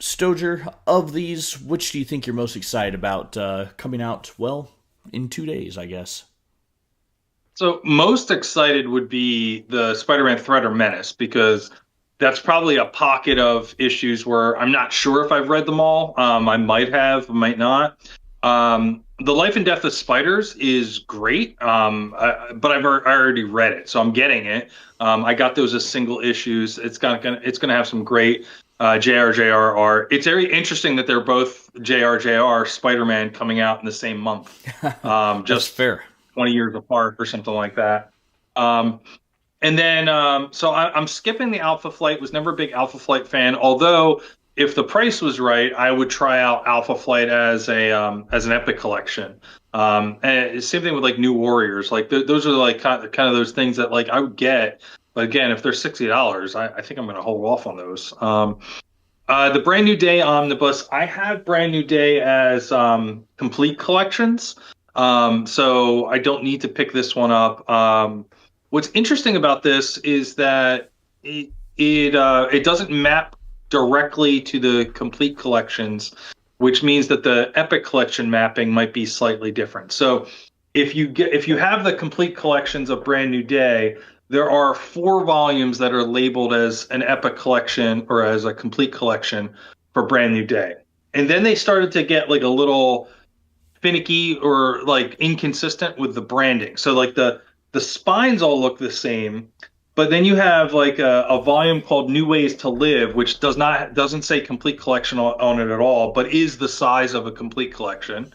Stoger, of these, which do you think you're most excited about coming out, well, in 2 days, I guess? So most excited would be the Spider-Man Threat or Menace because that's probably a pocket of issues where I'm not sure if I've read them all. I might have, might not. The Life and Death of Spiders is great, but I already read it, so I'm getting it. I got those as single issues. It's gonna have some great JRJR art. It's very interesting that they're both JRJR Spider-Man coming out in the same month. That's Just fair. 20 years apart or something like that. Um, and then, I'm skipping the Alpha Flight. Was never a big Alpha Flight fan. Although, if the price was right, I would try out Alpha Flight as an Epic collection. And same thing with like New Warriors. Like those are like kind of those things that like I would get. But again, if they're $60, I think I'm going to hold off on those. The Brand New Day Omnibus. I have Brand New Day as complete collections. So I don't need to pick this one up. What's interesting about this is that it doesn't map directly to the complete collections, which means that the Epic collection mapping might be slightly different. So if you have the complete collections of Brand New Day, there are 4 volumes that are labeled as an Epic collection or as a complete collection for Brand New Day. And then they started to get like a little finicky or like inconsistent with the branding. So like the spines all look the same, But then you have like a volume called New Ways to Live, which doesn't say complete collection on it at all, but is the size of a complete collection.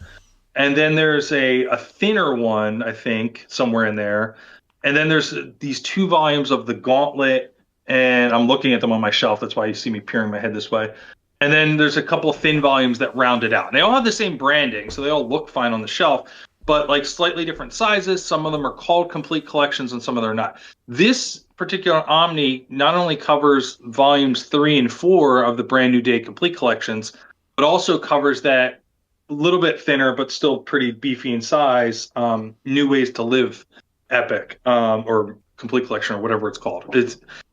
And then there's a thinner one, I think, somewhere in there. And then there's these two volumes of the Gauntlet, and I'm looking at them on my shelf. That's why you see me peering my head this way. And then there's a couple of thin volumes that round it out. And they all have the same branding, so they all look fine on the shelf, but like slightly different sizes. Some of them are called complete collections, and some of them are not. This particular Omni not only covers volumes 3 and 4 of the Brand New Day complete collections, but also covers that a little bit thinner, but still pretty beefy in size, New Ways to Live epic, or complete collection, or whatever it's called.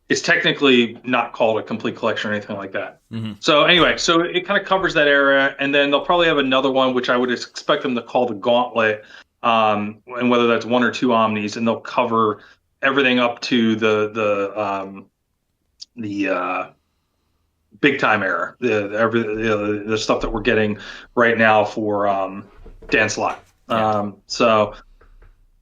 It's technically not called a complete collection or anything like that. Mm-hmm. So anyway, so it kind of covers that area, and then they'll probably have another one, which I would expect them to call the Gauntlet, and whether that's 1 or 2 Omnis, and they'll cover everything up to the big time era, the stuff that we're getting right now for Dan Slott. Yeah. So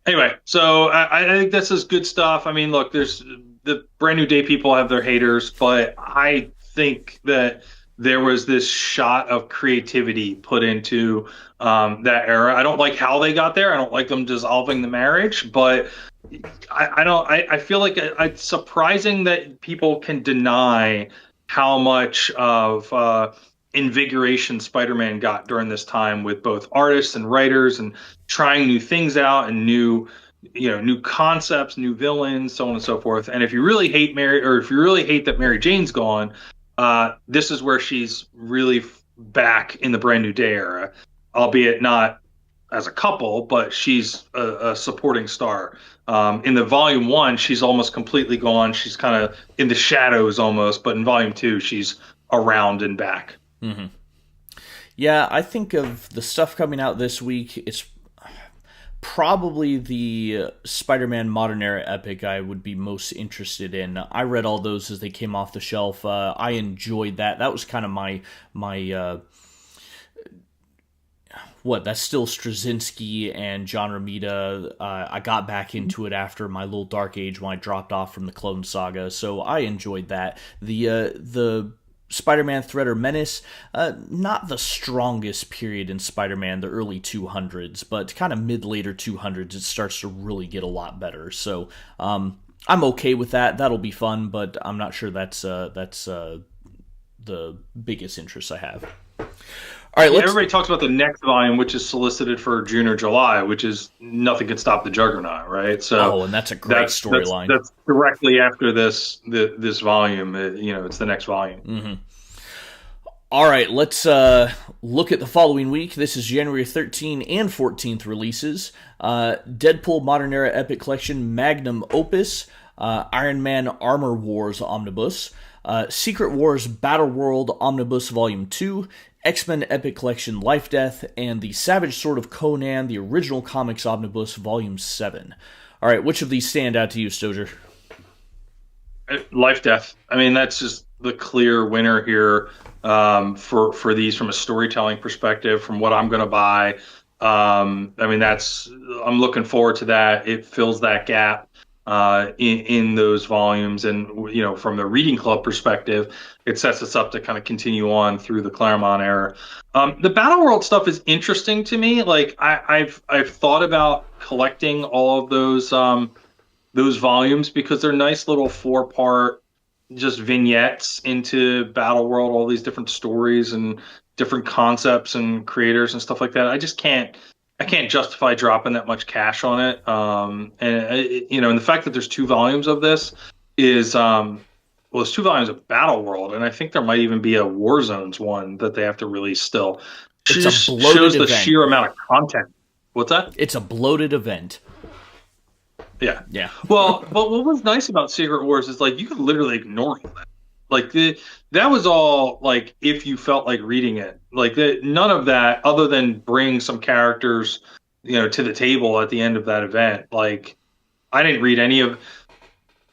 anyway, so I think this is good stuff. I mean, look, there's the Brand New Day people have their haters, but I think that there was this shot of creativity put into that era. I don't like how they got there. I don't like them dissolving the marriage, but I don't. I feel like it's surprising that people can deny how much of invigoration Spider-Man got during this time with both artists and writers and trying new things out and new concepts, new villains, so on and so forth. And if you really hate Mary, or if you really hate that Mary Jane's gone, this is where she's really back in the Brand New Day era, albeit not as a couple, but she's a supporting star. In the Volume 1, she's almost completely gone. She's kind of in the shadows almost, but in Volume 2, she's around and back. Mm-hmm. Yeah, I think of the stuff coming out this week, it's probably the Spider-Man Modern Era epic I would be most interested in. I read all those as they came off the shelf. I enjoyed that. That was kind of my that's still Straczynski and John Romita. I got back into it after my little dark age when I dropped off from the Clone Saga, so I enjoyed that. The Spider-Man Threader Menace, not the strongest period in Spider-Man, the early 200s, but kind of mid-later 200s, it starts to really get a lot better. So I'm okay with that. That'll be fun, but I'm not sure that's the biggest interest I have. All right, everybody talks about the next volume, which is solicited for June or July, which is Nothing Can Stop the Juggernaut, right? So and that's a great storyline. That's directly after this volume. It's the next volume. Mm-hmm. All right, let's look at the following week. This is January 13th and 14th releases. Deadpool Modern Era Epic Collection Magnum Opus, Iron Man Armor Wars Omnibus, Secret Wars Battle World Omnibus Volume 2, X-Men Epic Collection Life Death, and the Savage Sword of Conan, the Original Comics Omnibus Volume 7. All right, which of these stand out to you, Stojr? Life Death. I mean, that's just the clear winner here for these from a storytelling perspective, from what I'm going to buy. I mean, I'm looking forward to that. It fills that gap in those volumes, and from the reading club perspective, it sets us up to kind of continue on through the Claremont era. The Battle World stuff is interesting to me. Like I've thought about collecting all of those volumes because they're nice little 4-part just vignettes into Battle World, all these different stories and different concepts and creators and stuff like that. I can't justify dropping that much cash on it. And the fact that there's 2 volumes of this is, there's 2 volumes of Battle World, and I think there might even be a War Zones one that they have to release still. It just shows the sheer amount of content. What's that? It's a bloated event. Yeah. Yeah. Well, but what was nice about Secret Wars is like you could literally ignore all that. Like that was all like if you felt like reading it. Like none of that other than bring some characters, to the table at the end of that event. Like I didn't read any of.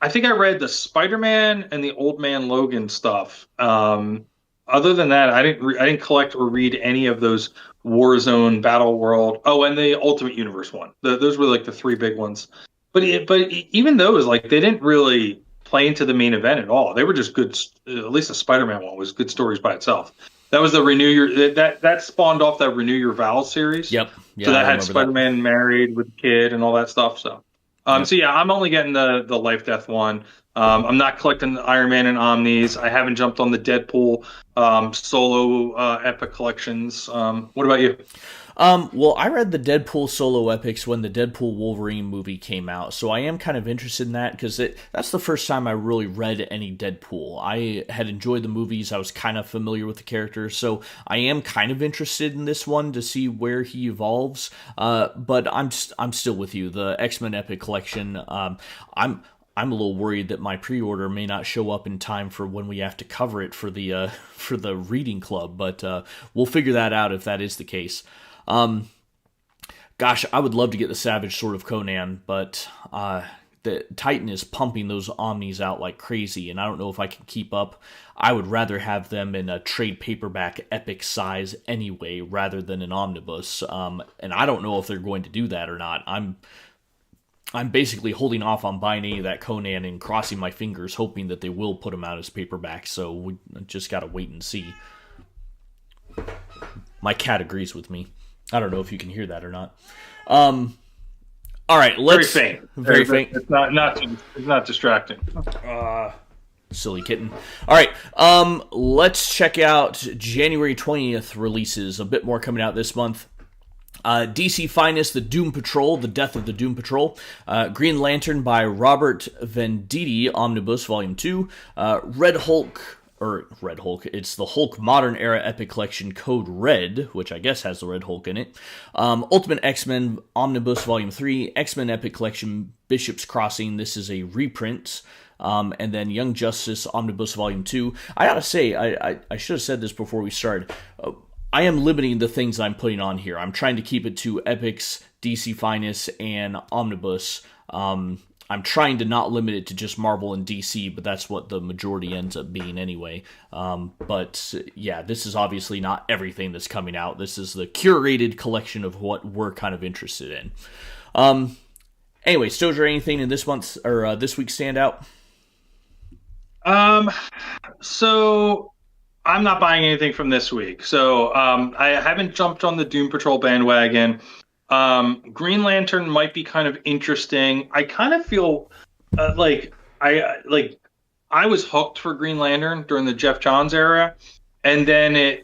I think I read the Spider-Man and the Old Man Logan stuff. Other than that, I didn't collect or read any of those Warzone, Battle World. Oh, and the Ultimate Universe one. Those were like the 3 big ones. Even those, like, they didn't really play into the main event at all. They were just good. At least the Spider-Man one was good stories by itself. That was the Renew Your that spawned off that Renew Your Vows series. Yep. So Yeah, I that had remember that. Spider-Man married with a kid and all that stuff. So Yep. yeah, I'm only getting the Life Death one. I'm not collecting the Iron Man and Omnis. I haven't jumped on the Deadpool solo epic collections. What about you? Well, I read the Deadpool solo epics when the Deadpool Wolverine movie came out, so I am kind of interested in that because that's the first time I really read any Deadpool. I had enjoyed the movies, I was kind of familiar with the character, so I am kind of interested in this one to see where he evolves. But I'm still with you. The X-Men Epic Collection. I'm a little worried that my pre-order may not show up in time for when we have to cover it for the for the reading club, but we'll figure that out if that is the case. Um, Gosh, I would love to get the Savage Sword of Conan, but the Titan is pumping those Omnis out like crazy, and I don't know if I can keep up. I would rather have them in a trade paperback epic size anyway, rather than an omnibus. And I don't know if they're going to do that or not. I'm basically holding off on buying any of that Conan and crossing my fingers, hoping that they will put them out as paperback. So we just gotta wait and see. My cat agrees with me. I don't know if you can hear that or not. Um, all right, Very let's faint. very faint. It's it's not distracting. Silly kitten. All right, let's check out January 20th releases. A bit more coming out this month. DC Finest, The Doom Patrol, The Death of the Doom Patrol, Green Lantern by Robert Venditti, Omnibus Volume 2, Red Hulk, it's the Hulk Modern Era Epic Collection Code Red, which I guess has the Red Hulk in it, Ultimate X-Men Omnibus Volume 3, X-Men Epic Collection Bishop's Crossing, this is a reprint, and then Young Justice Omnibus Volume 2. I gotta say, I should have said this before we started. I am limiting the things I'm putting on here. I'm trying to keep it to Epics, DC Finest, and Omnibus. I'm trying to not limit it to just Marvel and DC, but that's what the majority ends up being anyway. But yeah, this is obviously not everything that's coming out. This is the curated collection of what we're kind of interested in. Anyway, Stojer, anything in this month's or this week's standout? Um, so I'm not buying anything from this week. So I haven't jumped on the Doom Patrol bandwagon. Green Lantern might be kind of interesting. I kind of feel like I was hooked for Green Lantern during the Jeff Johns era, and then it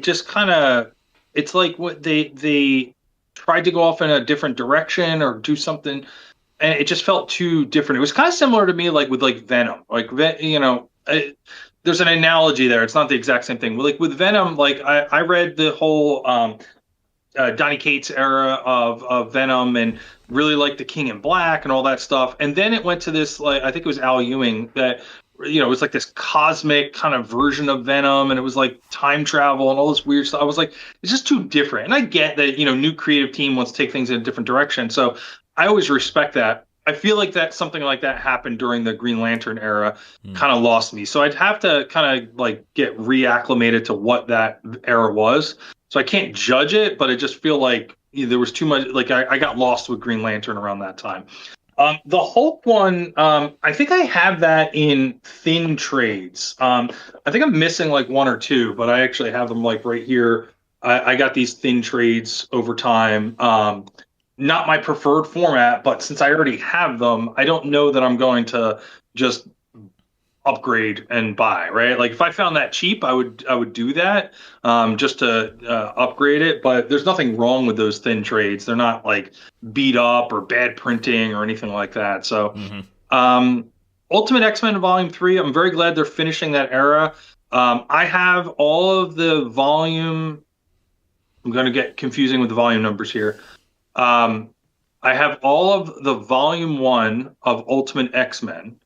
just kind of it's like what they tried to go off in a different direction or do something, and it just felt too different. It was kind of similar to me, like with like Venom, there's an analogy there. It's not the exact same thing. Like with Venom, like I read the whole Donny Cates era of Venom and really liked the King in Black and all that stuff. And then it went to this, like, I think it was Al Ewing that, it was like this cosmic kind of version of Venom, and it was like time travel and all this weird stuff. I was like, it's just too different. And I get that, new creative team wants to take things in a different direction. So I always respect that. I feel like that something like that happened during the Green Lantern era, kind of lost me. So I'd have to kind of like get reacclimated to what that era was. So I can't judge it, but I just feel like there was too much. Like I got lost with Green Lantern around that time. The Hulk one, I think I have that in thin trades. I think I'm missing like one or two, but I actually have them like right here. I got these thin trades over time. Not my preferred format, but since I already have them, I don't know that I'm going to just upgrade and buy, right? Like if I found that cheap, I would do that just to upgrade it. But there's nothing wrong with those thin trades. They're not like beat up or bad printing or anything like that. So Mm-hmm. Ultimate X-Men Volume 3, I'm very glad they're finishing that era. I have all of the volume. I'm going to get confusing with the volume numbers here. I have all of the volume 1 of Ultimate X-Men.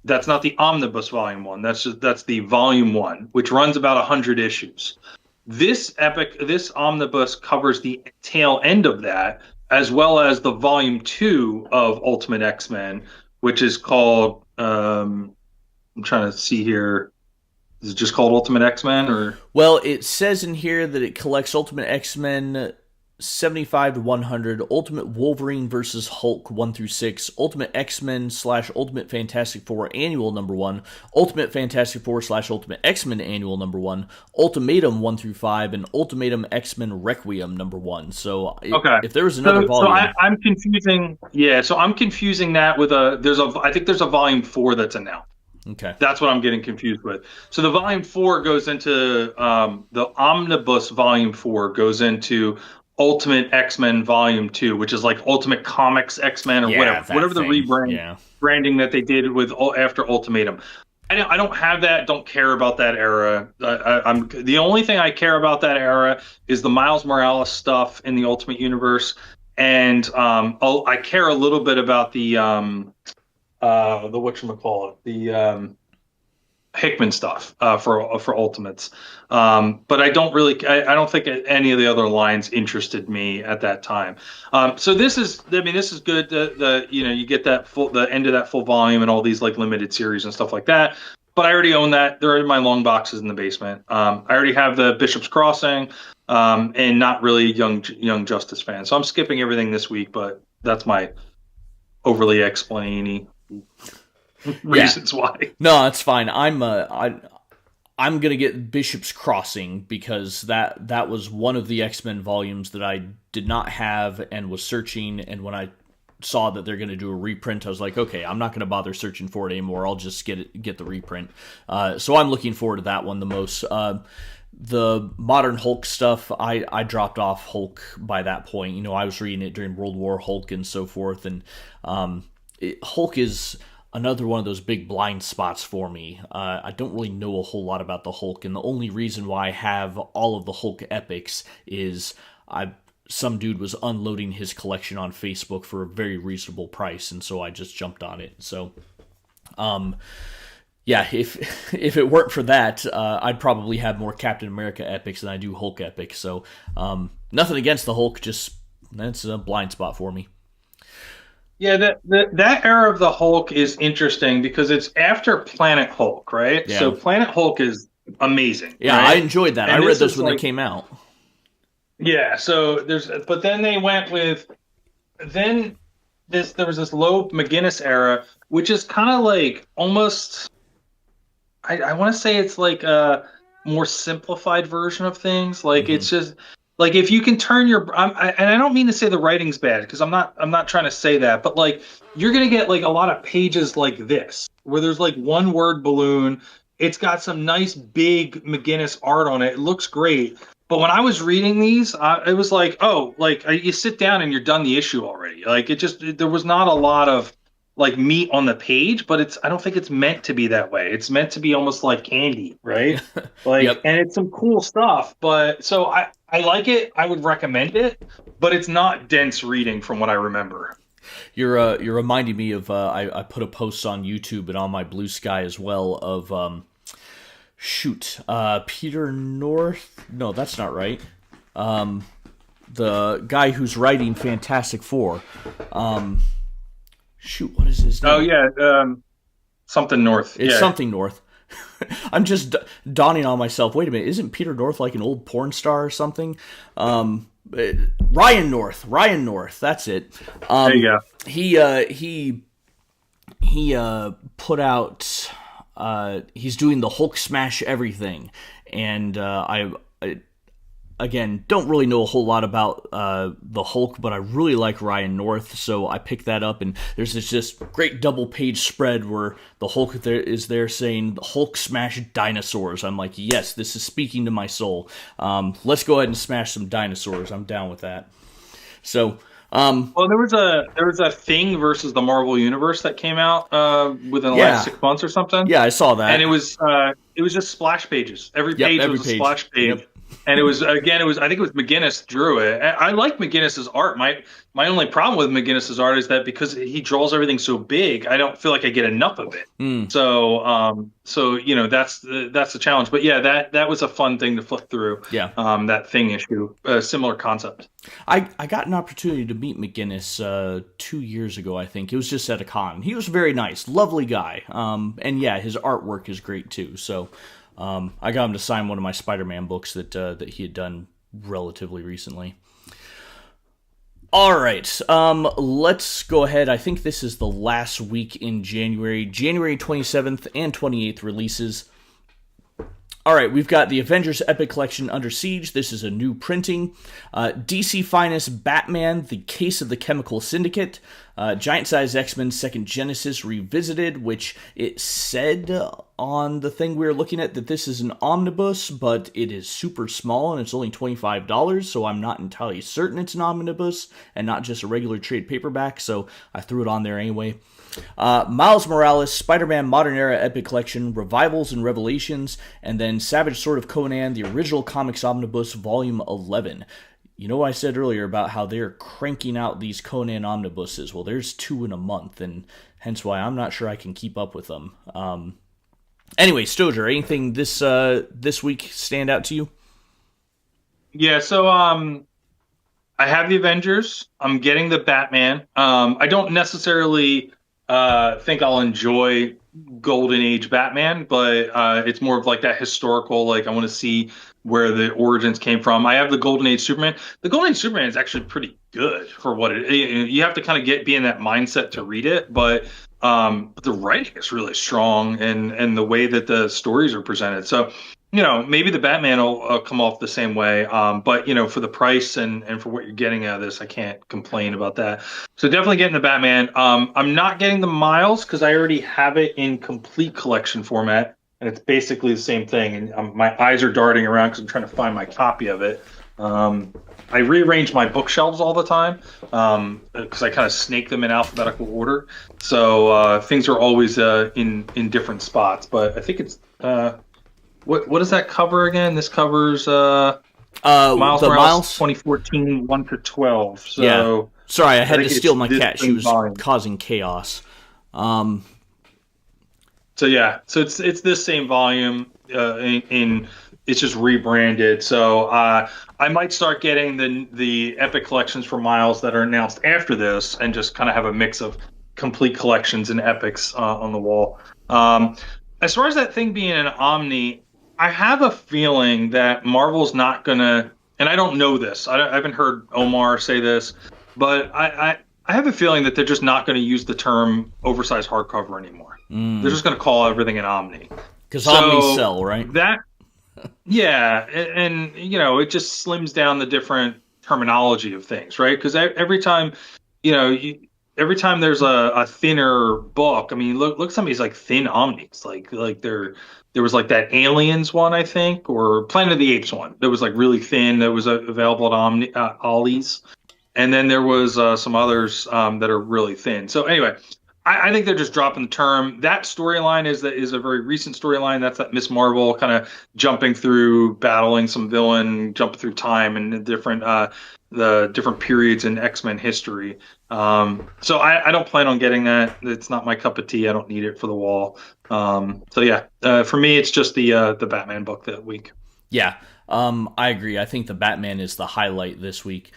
That's not the omnibus volume 1. That's the volume 1, which runs about 100 issues. This omnibus covers the tail end of that, as well as the volume 2 of Ultimate X-Men, which is called I'm trying to see here. Is it just called Ultimate X-Men or? Well, it says in here that it collects Ultimate X-Men 75 to 100, Ultimate Wolverine versus Hulk 1 through 6, Ultimate X-Men / Ultimate Fantastic Four Annual number 1, Ultimate Fantastic Four / Ultimate X-Men Annual number 1, Ultimatum 1 through 5, and Ultimatum X-Men Requiem number 1. So Okay. if there was another So volume, I'm confusing. Yeah. So I'm confusing that with I think there's a volume 4 that's announced. okay. That's what I'm getting confused with. So the volume 4 goes into the omnibus volume 4 goes into Ultimate X-Men volume 2, which is like Ultimate Comics X-Men or Yeah, that whatever the thing. Yeah. branding that they did with after Ultimatum. I don't have that. Don't care about that era. I'm the only thing I care about that era is the Miles Morales stuff in the Ultimate Universe, and I care a little bit about the whatchamacallit, the Hickman stuff for Ultimates. But I don't think any of the other lines interested me at that time. So this is good. You get the end of that full volume and all these like limited series and stuff like that. But I already own that. They're in my long boxes in the basement. I already have the Bishop's Crossing, and not really Young Justice fan. So I'm skipping everything this week. But that's my overly explainy Yeah. reasons why. No, that's fine. I'm gonna get Bishop's Crossing because that was one of the X-Men volumes that I did not have and was searching, and when I saw that they're gonna do a reprint, I was like, okay, I'm not gonna bother searching for it anymore. I'll just get the reprint. So I'm looking forward to that one the most. The modern Hulk stuff, I dropped off Hulk by that point. I was reading it during World War Hulk and so forth, and Hulk is another one of those big blind spots for me. I don't really know a whole lot about the Hulk, and the only reason why I have all of the Hulk epics is some dude was unloading his collection on Facebook for a very reasonable price, and so I just jumped on it. So, yeah, if it weren't for that, I'd probably have more Captain America epics than I do Hulk epics. So, nothing against the Hulk, just that's a blind spot for me. Yeah, that era of the Hulk is interesting because it's after Planet Hulk, right? Yeah. So Planet Hulk is amazing. Yeah, right? I enjoyed that. And I read those is when they came out. Yeah, so but then they went with, then there was this Loeb McGinnis era, which is kind of like almost, I want to say it's like a more simplified version of things. Like it's just like if you can turn and I don't mean to say the writing's bad because I'm not trying to say that, but like you're gonna get like a lot of pages like this where there's like one word balloon. It's got some nice big McGinnis art on it. It looks great. But when I was reading these, it was like, oh, like you sit down and you're done the issue already. Like there was not a lot of like meat on the page, but I don't think it's meant to be that way. It's meant to be almost like candy, right? Like, Yep. and it's some cool stuff. But so I like it. I would recommend it, but it's not dense reading from what I remember. You're reminding me of I put a post on YouTube and on my Blue Sky as well of Peter North. No, that's not right. The guy who's writing Fantastic Four. What is his name? Oh yeah, something North. It's yeah. something North. I'm just dawning on myself. Wait a minute, isn't Peter North like an old porn star or something? Ryan North. That's it. There you go. He put out. He's doing the Hulk Smash Everything, and I again don't really know a whole lot about the Hulk, but I really like Ryan North, so I picked that up. And there's this just great double page spread where the Hulk is there saying Hulk Smash Dinosaurs. I'm like, yes, this is speaking to my soul. Let's go ahead and smash some dinosaurs. I'm down with that. So. Well, there was a Thing versus the Marvel Universe that came out within the last 6 months or something. Yeah, I saw that, and it was just splash pages. Every page was a splash page, Yep. and I think it was McGinnis drew it. I like McGinnis's art. My only problem with McGinnis's art is that because he draws everything so big, I don't feel like I get enough of it. So that's the challenge. But yeah, that was a fun thing to flip through. Yeah. That Thing issue, similar concept. I got an opportunity to meet McGinnis 2 years ago, I think. It was just at a con. He was very nice, lovely guy. And yeah, his artwork is great too. So I got him to sign one of my Spider-Man books that he had done relatively recently. All right. Let's go ahead. I think this is the last week in January. January 27th and 28th releases. All right, we've got the Avengers Epic Collection Under Siege. This is a new printing. DC Finest Batman, The Case of the Chemical Syndicate. Giant Size X-Men Second Genesis Revisited, which it said on the thing we were looking at that this is an omnibus, but it is super small and it's only $25, so I'm not entirely certain it's an omnibus and not just a regular trade paperback, so I threw it on there anyway. Miles Morales, Spider-Man Modern Era Epic Collection, Revivals and Revelations, and then Savage Sword of Conan, the original comics omnibus, Volume 11. You know what I said earlier about how they're cranking out these Conan omnibuses? Well, there's 2 in a month, and hence why I'm not sure I can keep up with them. Anyway, Stojer, anything this week stand out to you? Yeah, so I have the Avengers. I'm getting the Batman. I don't necessarily think I'll enjoy Golden Age Batman, but it's more of like that historical, like I want to see where the origins came from. I have the Golden Age Superman. The Golden Age Superman is actually pretty good for what it. You have to kind of be in that mindset to read it, but the writing is really strong and the way that the stories are presented. So maybe the Batman will come off the same way. But for the price and for what you're getting out of this, I can't complain about that. So definitely getting the Batman. I'm not getting the Miles because I already have it in complete collection format, and it's basically the same thing. And my eyes are darting around because I'm trying to find my copy of it. I rearrange my bookshelves all the time because I kind of snake them in alphabetical order. So things are always in different spots. But I think it's what does that cover again? This covers Miles The Morales Miles? 2014 1 to 12. Yeah. So Sorry, I I had to think steal it's my this cat. She same was volume. causing chaos. So yeah, so it's this same volume in it's just rebranded. So I might start getting the Epic collections for Miles that are announced after this, and just kind of have a mix of complete collections and epics on the wall. Um, as far as that thing being an Omni, I have a feeling that Marvel's not gonna, and I don't know this. I haven't heard Omar say this, but I have a feeling that they're just not going to use the term oversized hardcover anymore. They're just going to call everything an Omni. Because Omni So sell, right? that, yeah, and it just slims down the different terminology of things, right? Because every time, you know, you, every time there's a thinner book, I mean, look some of these like thin Omnis, like there was like that Aliens one, I think, or Planet of the Apes one that was like really thin that was available at Ollie's, and then there was some others that are really thin. So anyway, I think they're just dropping the term. That storyline is a very recent storyline. That's that Miss Marvel kind of jumping through, battling some villain, jumping through time and the different periods in X-Men history. So I don't plan on getting that. It's not my cup of tea. I don't need it for the wall. So yeah, for me, it's just the Batman book that week. Yeah, I agree. I think the Batman is the highlight this week.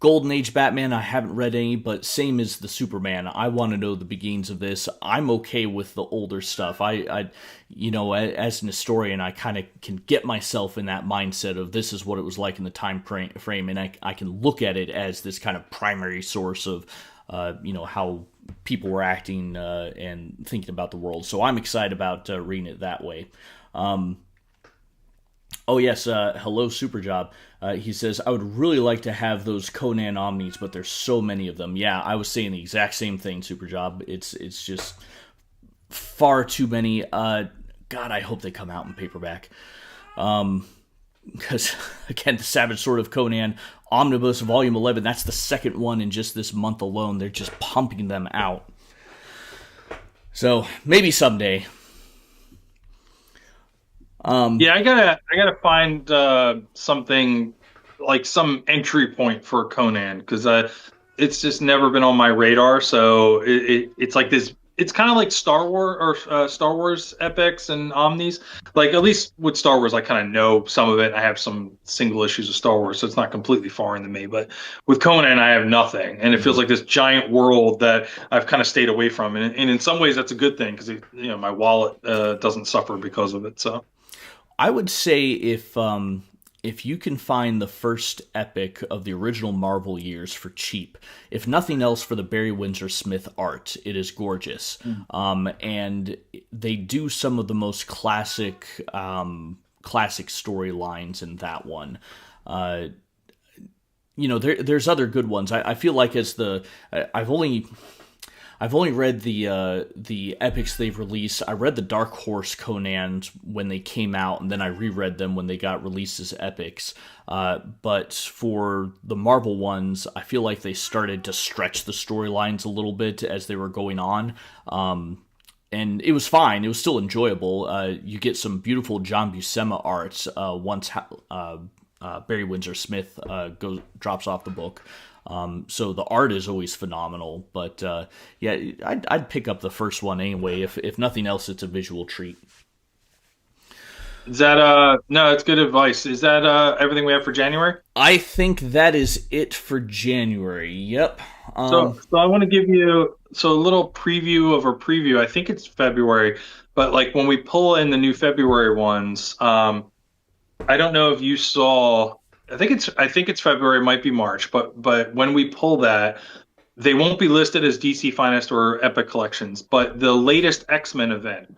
Golden Age Batman, I haven't read any, but same as the Superman. I want to know the beginnings of this. I'm okay with the older stuff. As an historian, I kind of can get myself in that mindset of this is what it was like in the time frame, and I can look at it as this kind of primary source of, how people were acting and thinking about the world. So I'm excited about reading it that way. Oh yes, hello Superjob. He says, I would really like to have those Conan Omnis, but there's so many of them. Yeah, I was saying the exact same thing, Superjob. It's just far too many. God, I hope they come out in paperback. Because, again, the Savage Sword of Conan, Omnibus Volume 11, that's the second one in just this month alone. They're just pumping them out. So, maybe someday. Yeah, I gotta find something like some entry point for Conan because it's just never been on my radar. So it's like this. It's kind of like Star Wars or Star Wars epics and omnis. Like at least with Star Wars, I kind of know some of it. I have some single issues of Star Wars, so it's not completely foreign to me. But with Conan, I have nothing, and it feels like this giant world that I've kind of stayed away from. And in some ways, that's a good thing because my wallet doesn't suffer because of it. So. I would say if if you can find the first epic of the original Marvel years for cheap, if nothing else for the Barry Windsor Smith art, it is gorgeous. And they do some of the most classic storylines in that one. There's other good ones. I feel like as the I've only read the epics they've released. I read the Dark Horse Conans when they came out, and then I reread them when they got released as epics. But for the Marvel ones, I feel like they started to stretch the storylines a little bit as they were going on. And it was fine. It was still enjoyable. You get some beautiful John Buscema art once Barry Windsor Smith drops off the book. So the art is always phenomenal, but yeah, I'd pick up the first one anyway. If nothing else, it's a visual treat. Is that no, it's good advice. Is that everything we have for January? I think that is it for January. Yep. So I want to give you a little preview of our preview. I think it's February, but like when we pull in the new February ones, I don't know if you saw. I think it's February, it might be March, but when we pull that, they won't be listed as DC Finest or Epic Collections, but the latest X-Men event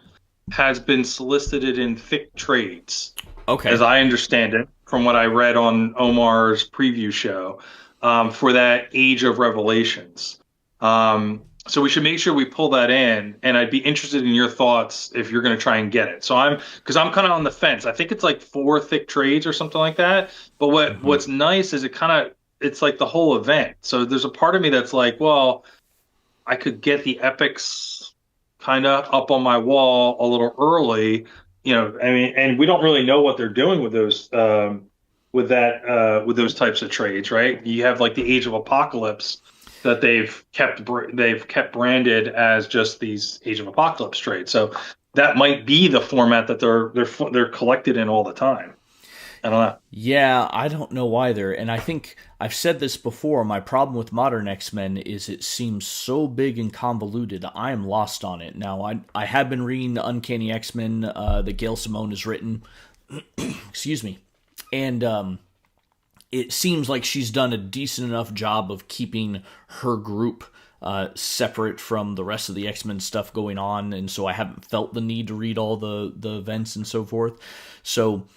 has been solicited in thick trades, as Okay. I understand it, from what I read on Omar's preview show, for that Age of Revelations. So we should make sure we pull that in, and I'd be interested in your thoughts if you're going to try and get it. So because I'm kind of on the fence. I think it's like four thick trades or something like that. But Hmm. what's nice is it's like the whole event. So there's a part of me that's like, well, I could get the epics kind of up on my wall a little early. I mean, and we don't really know what they're doing with those with those types of trades, right? You have like the Age of Apocalypse that they've kept branded as just these Age of Apocalypse trades. So that might be the format that they're collected in all the time. I don't know. Yeah, I don't know either. And I think I've said this before. My problem with modern X-Men is it seems so big and convoluted. I am lost on it. Now, I have been reading the Uncanny X-Men that Gail Simone has written. Excuse me. And it seems like she's done a decent enough job of keeping her group separate from the rest of the X-Men stuff going on. And so I haven't felt the need to read all the events and so forth. So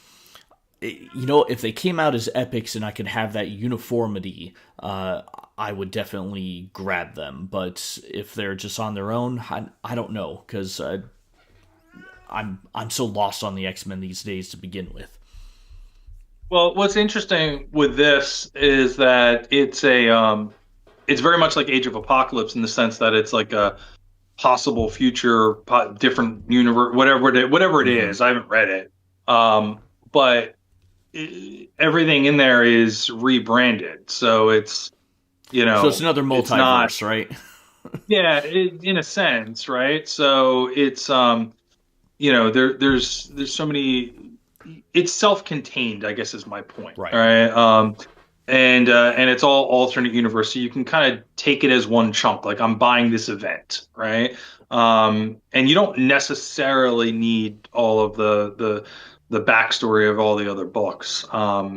if they came out as epics and I could have that uniformity, I would definitely grab them. But if they're just on their own, I don't know because I'm so lost on the X-Men these days to begin with. Well, what's interesting with this is that it's very much like Age of Apocalypse in the sense that it's like a possible future, different universe, whatever it Hmm. is. I haven't read it, but everything in there is rebranded, so So it's another it's not, multiverse, right? yeah, in a sense, right? So it's there's so many. It's self-contained, I guess, is my point. All Right. right. And it's all alternate universe, so you can kind of take it as one chunk. Like I'm buying this event, right? And you don't necessarily need all of the backstory of all the other books,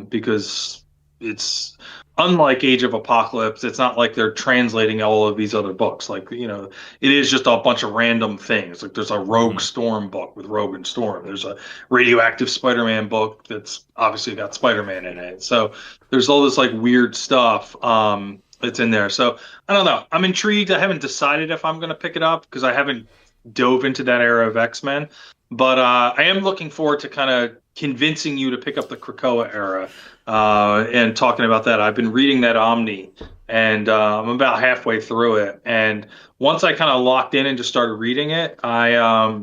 because it's unlike Age of Apocalypse. It's not like they're translating all of these other books. Like it is just a bunch of random things. Like there's a Rogue Hmm. Storm book with Rogue and Storm. There's a radioactive Spider-Man book that's obviously got Spider-Man in it. So there's all this like weird stuff that's in there. So I don't know. I'm intrigued. I haven't decided if I'm going to pick it up because I haven't dove into that era of X-Men. But I am looking forward to kind of convincing you to pick up the Krakoa era and talking about that. I've been reading that Omni, and I'm about halfway through it. And once I kind of locked in and just started reading it, I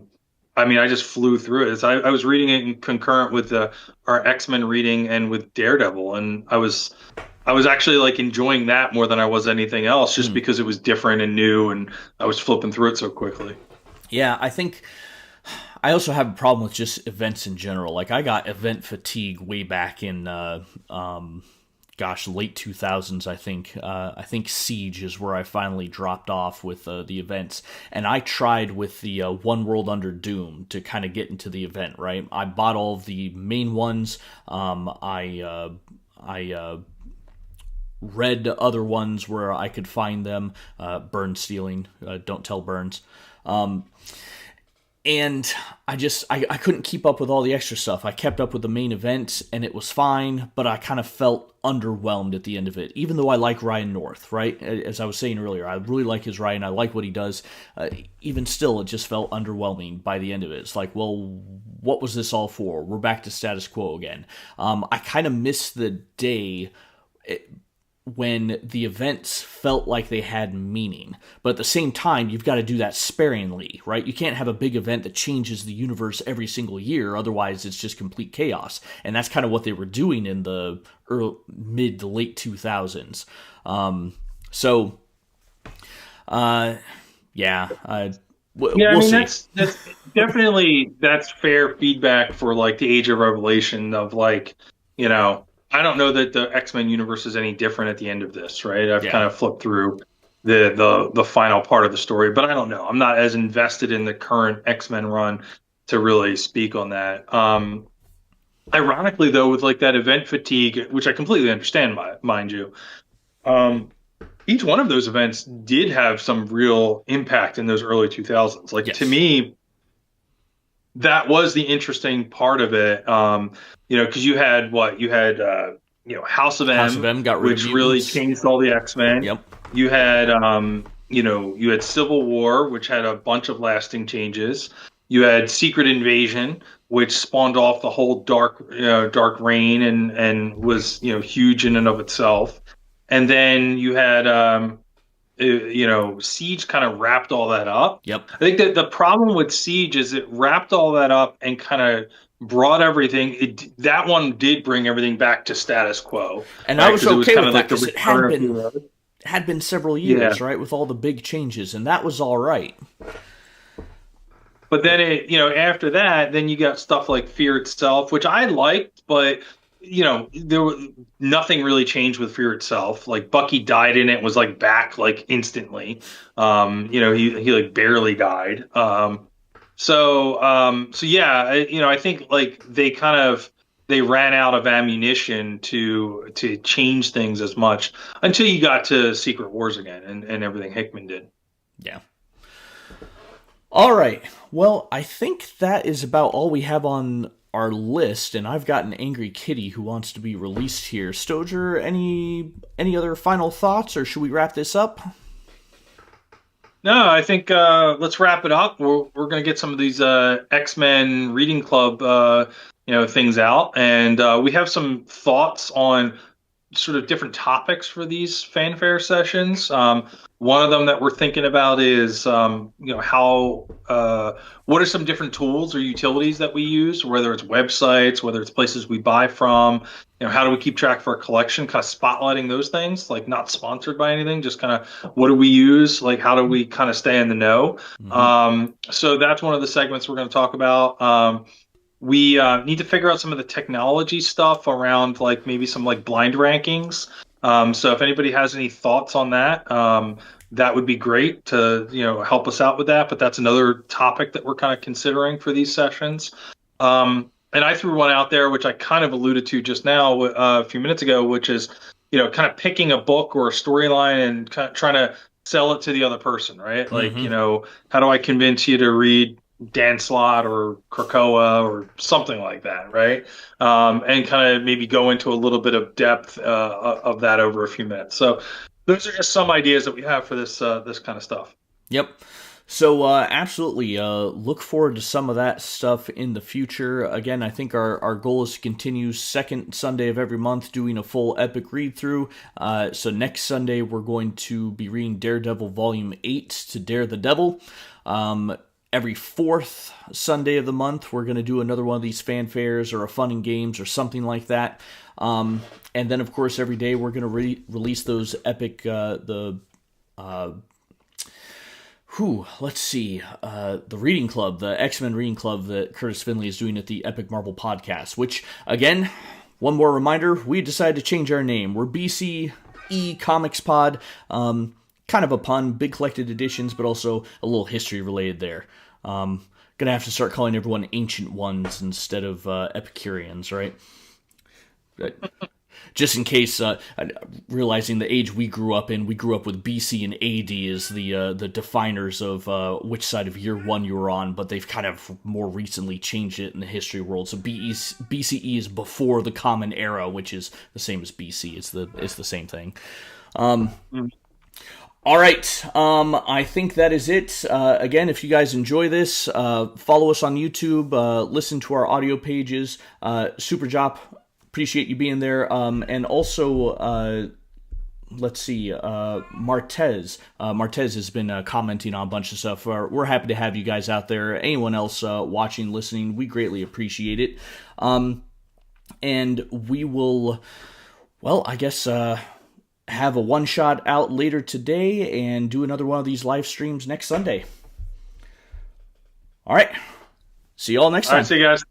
mean, I just flew through it. I was reading it in concurrent with our X-Men reading and with Daredevil, and I was actually like enjoying that more than I was anything else, just Hmm. because it was different and new, and I was flipping through it so quickly. Yeah, I think I also have a problem with just events in general. Like I got event fatigue way back in gosh, late 2000s, I think. I think Siege is where I finally dropped off with the events. And I tried with the One World Under Doom to kind of get into the event, right? I bought all of the main ones. I read other ones where I could find them. Burn stealing. Don't tell Burns. And I couldn't keep up with all the extra stuff. I kept up with the main event, and it was fine, but I kind of felt underwhelmed at the end of it, even though I like Ryan North, right? As I was saying earlier, I really like his Ryan. I like what he does. Even still, it just felt underwhelming by the end of it. It's like, well, what was this all for? We're back to status quo again. I kind of missed the day when the events felt like they had meaning. But at the same time, you've got to do that sparingly, right? You can't have a big event that changes the universe every single year, otherwise it's just complete chaos. And that's kind of what they were doing in the mid to late 2000s. I mean, see. that's definitely that's fair feedback for like the Age of Revelation of like, you know, I don't know that the X-Men universe is any different at the end of this, right? I've kind Yeah. of flipped through the final part of the story, but I don't know. I'm not as invested in the current X-Men run to really speak on that. Ironically, though, with like that event fatigue, which I completely understand, mind you, um, each one of those events did have some real impact in those early 2000s. Like to Yes. me, that was the interesting part of it. You know, because you had what you had, House of House of M, M got rid of which really mutants. changed all the X-Men. Yep. You had, you had Civil War, which had a bunch of lasting changes. You had Secret Invasion, which spawned off the whole Dark Reign and was huge in and of itself. And then you had Siege kind of wrapped all that up. Yep. I think that the problem with Siege is it wrapped all that up and kind of brought everything. That one did bring everything back to status quo, And I right? was Because it was okay kind with of that like the because it return of heroes. had been several Yeah, years, right, with all the big changes, and that was all right. but then after that, then you got stuff like Fear itself, which I liked, but there was nothing really changed with Fear itself. Like Bucky died in it, was like back like instantly. He like barely died. So yeah, I think like they ran out of ammunition to change things as much until you got to Secret Wars again and everything Hickman did. Yeah. All right. Well, I think that is about all we have on our list, and I've got an angry kitty who wants to be released here. Stoger, any other final thoughts, or should we wrap this up? No, I think let's wrap it up. We're gonna get some of these X-Men Reading Club things out, and we have some thoughts on sort of different topics for these fanfare sessions. One of them that we're thinking about is, how what are some different tools or utilities that we use, whether it's websites, whether it's places we buy from. How do we keep track of our collection? Kind of spotlighting those things, like not sponsored by anything, just kind of what do we use? Like how do we kind of stay in the know? Mm-hmm. So that's one of the segments we're going to talk about. We need to figure out some of the technology stuff around like maybe some like blind rankings. So if anybody has any thoughts on that, that would be great to help us out with that. But that's another topic that we're kind of considering for these sessions. And I threw one out there, which I kind of alluded to just now a few minutes ago, which is kind of picking a book or a storyline and kind of trying to sell it to the other person, right? Like Mm-hmm. how do I convince you to read Dan Slott or Krakoa or something like that, right? And kind of maybe go into a little bit of depth of that over a few minutes. So those are just some ideas that we have for this kind of stuff. Yep. So absolutely, look forward to some of that stuff in the future. Again, I think our goal is to continue second Sunday of every month doing a full epic read through. So next Sunday we're going to be reading Daredevil Volume 8 to Dare the Devil. Every fourth Sunday of the month, we're going to do another one of these fanfares or a fun and games or something like that. And then, of course, every day we're going to release those epic, let's see, the Reading Club, the X-Men Reading Club that Curtis Finley is doing at the Epic Marvel Podcast, which, again, one more reminder, we decided to change our name. We're BCE Comics Pod. Kind of a pun, big collected editions, but also a little history related there. Gonna have to start calling everyone Ancient Ones instead of Epicureans, right? Just in case, realizing the age we grew up in, we grew up with BC and AD as the definers of which side of year one you were on, but they've kind of more recently changed it in the history world. So BCE is before the Common Era, which is the same as BC. It's the same thing. All right, I think that is it. Again, if you guys enjoy this, follow us on YouTube, listen to our audio pages. Super Jop, appreciate you being there. And also, let's see, Martez. Martez has been commenting on a bunch of stuff. We're happy to have you guys out there. Anyone else watching, listening, we greatly appreciate it. And we will, well, I guess... have a one-shot out later today and do another one of these live streams next Sunday. All right. See you all next time. All right, see you guys.